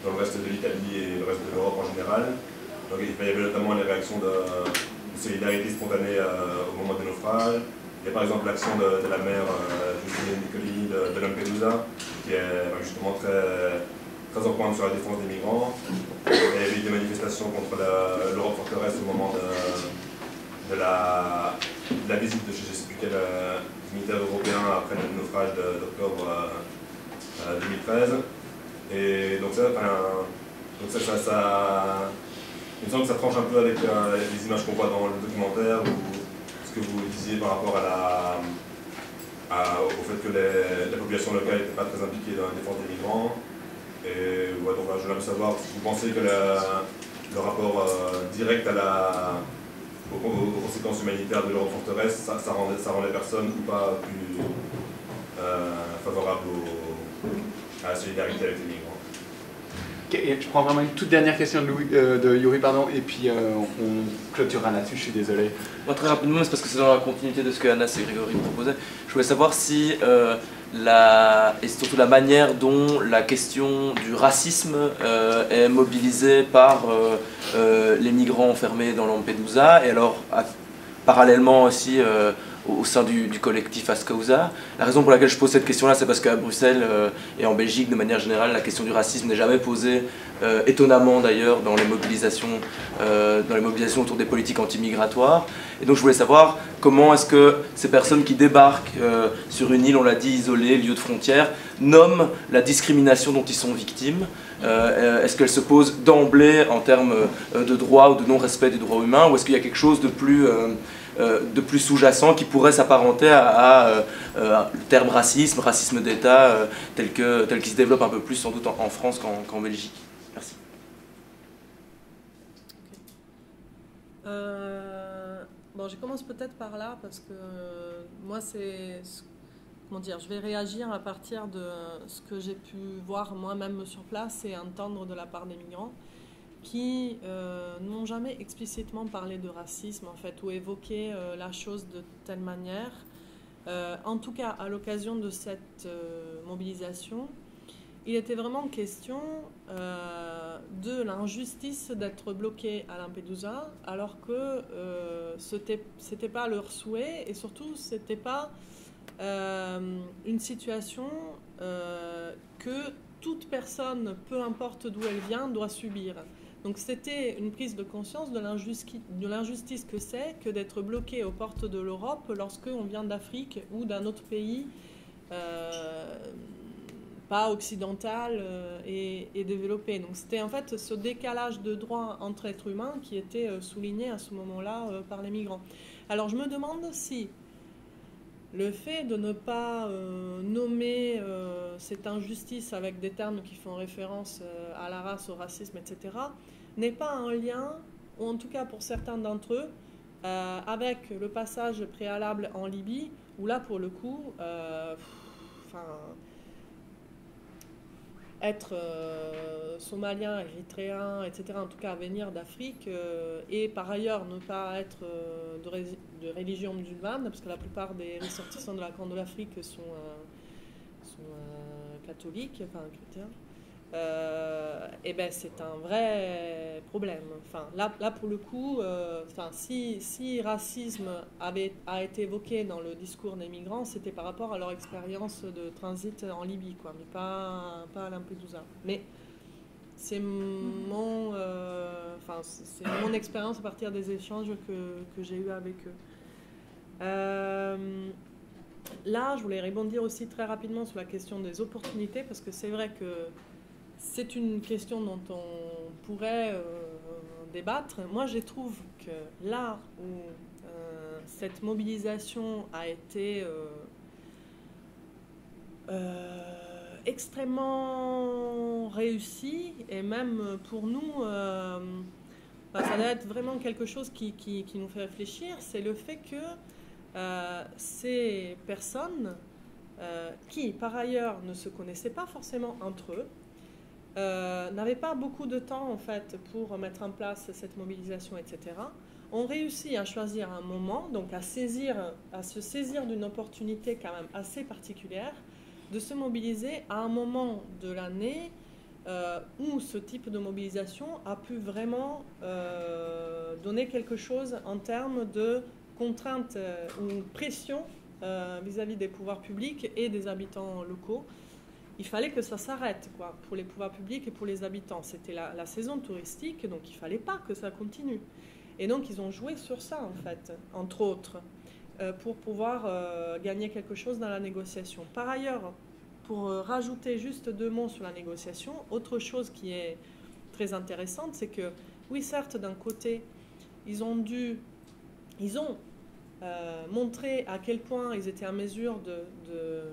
dans le reste de l'Italie et le reste de l'Europe en général. Donc il y avait notamment les réactions de solidarité spontanée au moment des naufrages. Il y a par exemple l'action de la maire Giuseppe Nicoli de Lampedusa, qui est justement très en pointe sur la défense des migrants. Il y avait eu des manifestations contre l'Europe forteresse au moment de la visite de je ne sais plus quel militaire européen après le naufrage d'octobre 2013. Et donc ça, il me semble que ça tranche un peu avec les images qu'on voit dans le documentaire, ou ce que vous disiez par rapport au fait que la population locale n'était pas très impliquée dans la défense des migrants. Et ouais, donc, je voulais savoir si vous pensez que le rapport direct aux conséquences humanitaires de l'Europe forteresse, ça rend les personnes ou pas plus favorables à la solidarité avec les migrants. Okay, je prends vraiment une toute dernière question de Yuri, pardon, et puis on clôturera là-dessus, je suis désolé. Moi, très rapidement, c'est parce que c'est dans la continuité de ce que Anas et Grégory proposaient. Je voulais savoir si et surtout la manière dont la question du racisme est mobilisée par les migrants enfermés dans Lampedusa, et alors parallèlement aussi au sein du collectif Ascausa. La raison pour laquelle je pose cette question-là, c'est parce qu'à Bruxelles et en Belgique, de manière générale, la question du racisme n'est jamais posée, étonnamment d'ailleurs, dans les mobilisations autour des politiques anti-migratoires. Et donc je voulais savoir comment est-ce que ces personnes qui débarquent sur une île, on l'a dit, isolée, lieu de frontière, nomment la discrimination dont ils sont victimes. Est-ce qu'elle se pose d'emblée en termes de droit ou de non-respect du droit humain, ou est-ce qu'il y a quelque chose de plus sous-jacent qui pourrait s'apparenter à le terme racisme d'État, tel qu'il se développe un peu plus sans doute en France qu'en Belgique. Merci. Bon, je commence peut-être par là parce que moi je vais réagir à partir de ce que j'ai pu voir moi-même sur place et entendre de la part des migrants qui n'ont jamais explicitement parlé de racisme en fait, ou évoqué la chose de telle manière. En tout cas, à l'occasion de cette mobilisation, il était vraiment question de l'injustice d'être bloqué à Lampedusa, alors que c'était pas leur souhait, et surtout c'était pas une situation que toute personne, peu importe d'où elle vient, doit subir. Donc c'était une prise de conscience de l'injustice que c'est que d'être bloqué aux portes de l'Europe lorsqu'on vient d'Afrique ou d'un autre pays pas occidental et développé. Donc c'était en fait ce décalage de droits entre êtres humains qui était souligné à ce moment-là par les migrants. Alors je me demande si le fait de ne pas nommer cette injustice avec des termes qui font référence à la race, au racisme, etc., n'est pas un lien, ou en tout cas pour certains d'entre eux, avec le passage préalable en Libye, où là, pour le coup, être somalien, érythréen, etc., en tout cas venir d'Afrique, et par ailleurs ne pas être de religion musulmane, parce que la plupart des ressortissants de la Corne de l'Afrique sont catholiques, enfin chrétiens, et ben c'est un vrai problème. Enfin, là pour le coup, si racisme a été évoqué dans le discours des migrants, c'était par rapport à leur expérience de transit en Libye, quoi, mais pas à Lampedusa. Mais c'est mon expérience à partir des échanges que j'ai eus avec eux. Là, je voulais rebondir aussi très rapidement sur la question des opportunités, parce que c'est vrai que c'est une question dont on pourrait débattre. Moi, je trouve que là où cette mobilisation a été extrêmement réussie, et même pour nous, ça doit être vraiment quelque chose qui nous fait réfléchir, c'est le fait que ces personnes qui, par ailleurs, ne se connaissaient pas forcément entre eux, n'avaient pas beaucoup de temps en fait pour mettre en place cette mobilisation, etc., ont réussi à choisir un moment, donc à se saisir d'une opportunité quand même assez particulière, de se mobiliser à un moment de l'année où ce type de mobilisation a pu vraiment donner quelque chose en termes de contraintes ou pression vis-à-vis des pouvoirs publics et des habitants locaux. Il fallait que ça s'arrête, quoi, pour les pouvoirs publics et pour les habitants. C'était la saison touristique, donc il ne fallait pas que ça continue. Et donc ils ont joué sur ça, en fait, entre autres, pour pouvoir gagner quelque chose dans la négociation. Par ailleurs, pour rajouter juste 2 mots sur la négociation, autre chose qui est très intéressante, c'est que, oui, certes, d'un côté, ils ont montré à quel point ils étaient en mesure de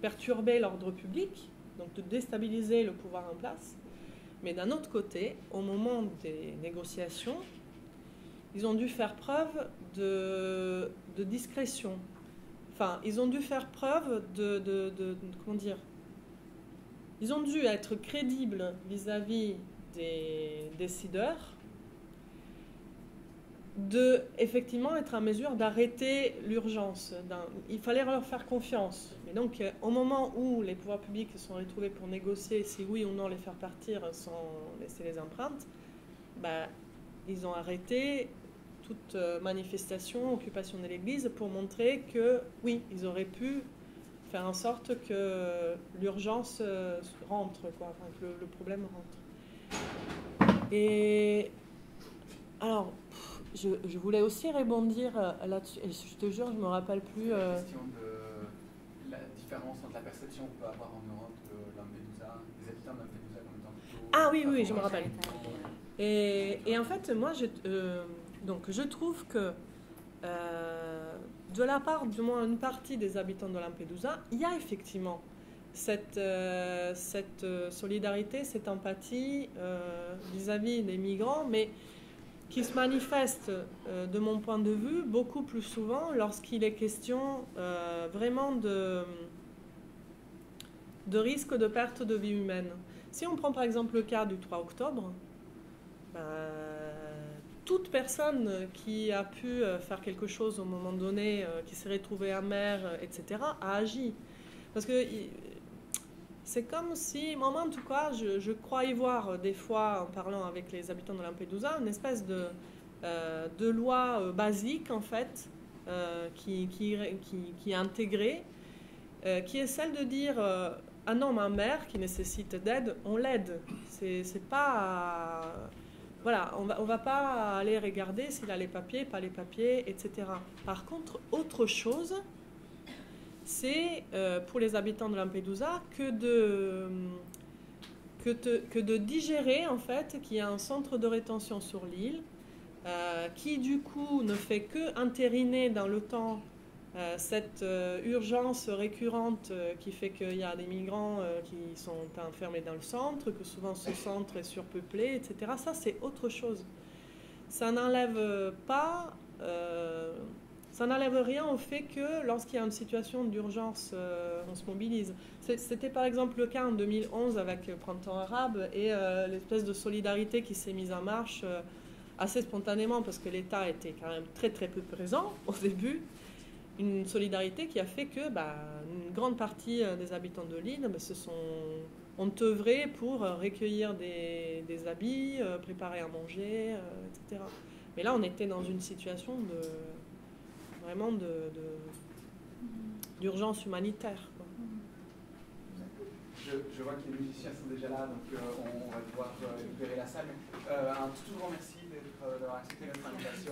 perturber l'ordre public, donc de déstabiliser le pouvoir en place. Mais d'un autre côté, au moment des négociations, ils ont dû faire preuve de discrétion. Enfin, ils ont dû faire preuve comment dire, ils ont dû être crédibles vis-à-vis des décideurs, de effectivement être en mesure d'arrêter l'urgence. Il fallait leur faire confiance. Et donc, au moment où les pouvoirs publics se sont retrouvés pour négocier si oui ou non les faire partir sans laisser les empreintes, ils ont arrêté toute manifestation, occupation de l'église pour montrer que oui, ils auraient pu faire en sorte que l'urgence rentre, quoi, enfin, que le problème rentre. Et alors, je voulais aussi rebondir là-dessus, et je te jure, je ne me rappelle plus. La question de la différence entre la perception qu'on peut avoir en Europe de Lampedusa, des habitants de Lampedusa comme étant plutôt... Ah oui, je me rappelle. Et en fait, moi, je trouve que de la part, du moins une partie des habitants de Lampedusa, il y a effectivement cette solidarité, cette empathie vis-à-vis des migrants, mais qui se manifeste, de mon point de vue, beaucoup plus souvent lorsqu'il est question vraiment de risque de perte de vie humaine. Si on prend par exemple le cas du 3 octobre, toute personne qui a pu faire quelque chose au moment donné, qui s'est retrouvée à mer, etc., a agi. Parce que c'est comme si, moi en tout cas, je crois y voir des fois, en parlant avec les habitants de Lampedusa, une espèce de loi basique, en fait, qui est intégrée, qui est celle de dire un homme en mer qui nécessite d'aide, on l'aide. C'est pas voilà, on va pas aller regarder s'il a les papiers, pas les papiers, etc. Par contre, autre chose, c'est pour les habitants de Lampedusa que de digérer en fait qu'il y a un centre de rétention sur l'île qui du coup ne fait que entériner dans le temps cette urgence récurrente qui fait qu'il y a des migrants qui sont enfermés dans le centre, que souvent ce centre est surpeuplé, etc. Ça, c'est autre chose. Ça n'enlève pas, ça n'enlève rien au fait que lorsqu'il y a une situation d'urgence, on se mobilise. C'était par exemple le cas en 2011 avec le printemps arabe et l'espèce de solidarité qui s'est mise en marche assez spontanément parce que l'État était quand même très très peu présent au début. Une solidarité qui a fait que une grande partie des habitants de l'île ont œuvré pour recueillir des habits, préparer à manger, etc. Mais là, on était dans une situation vraiment d'urgence humanitaire, quoi. Je vois que les musiciens sont déjà là, donc on va devoir libérer la salle. Un tout grand merci d'avoir accepté notre invitation.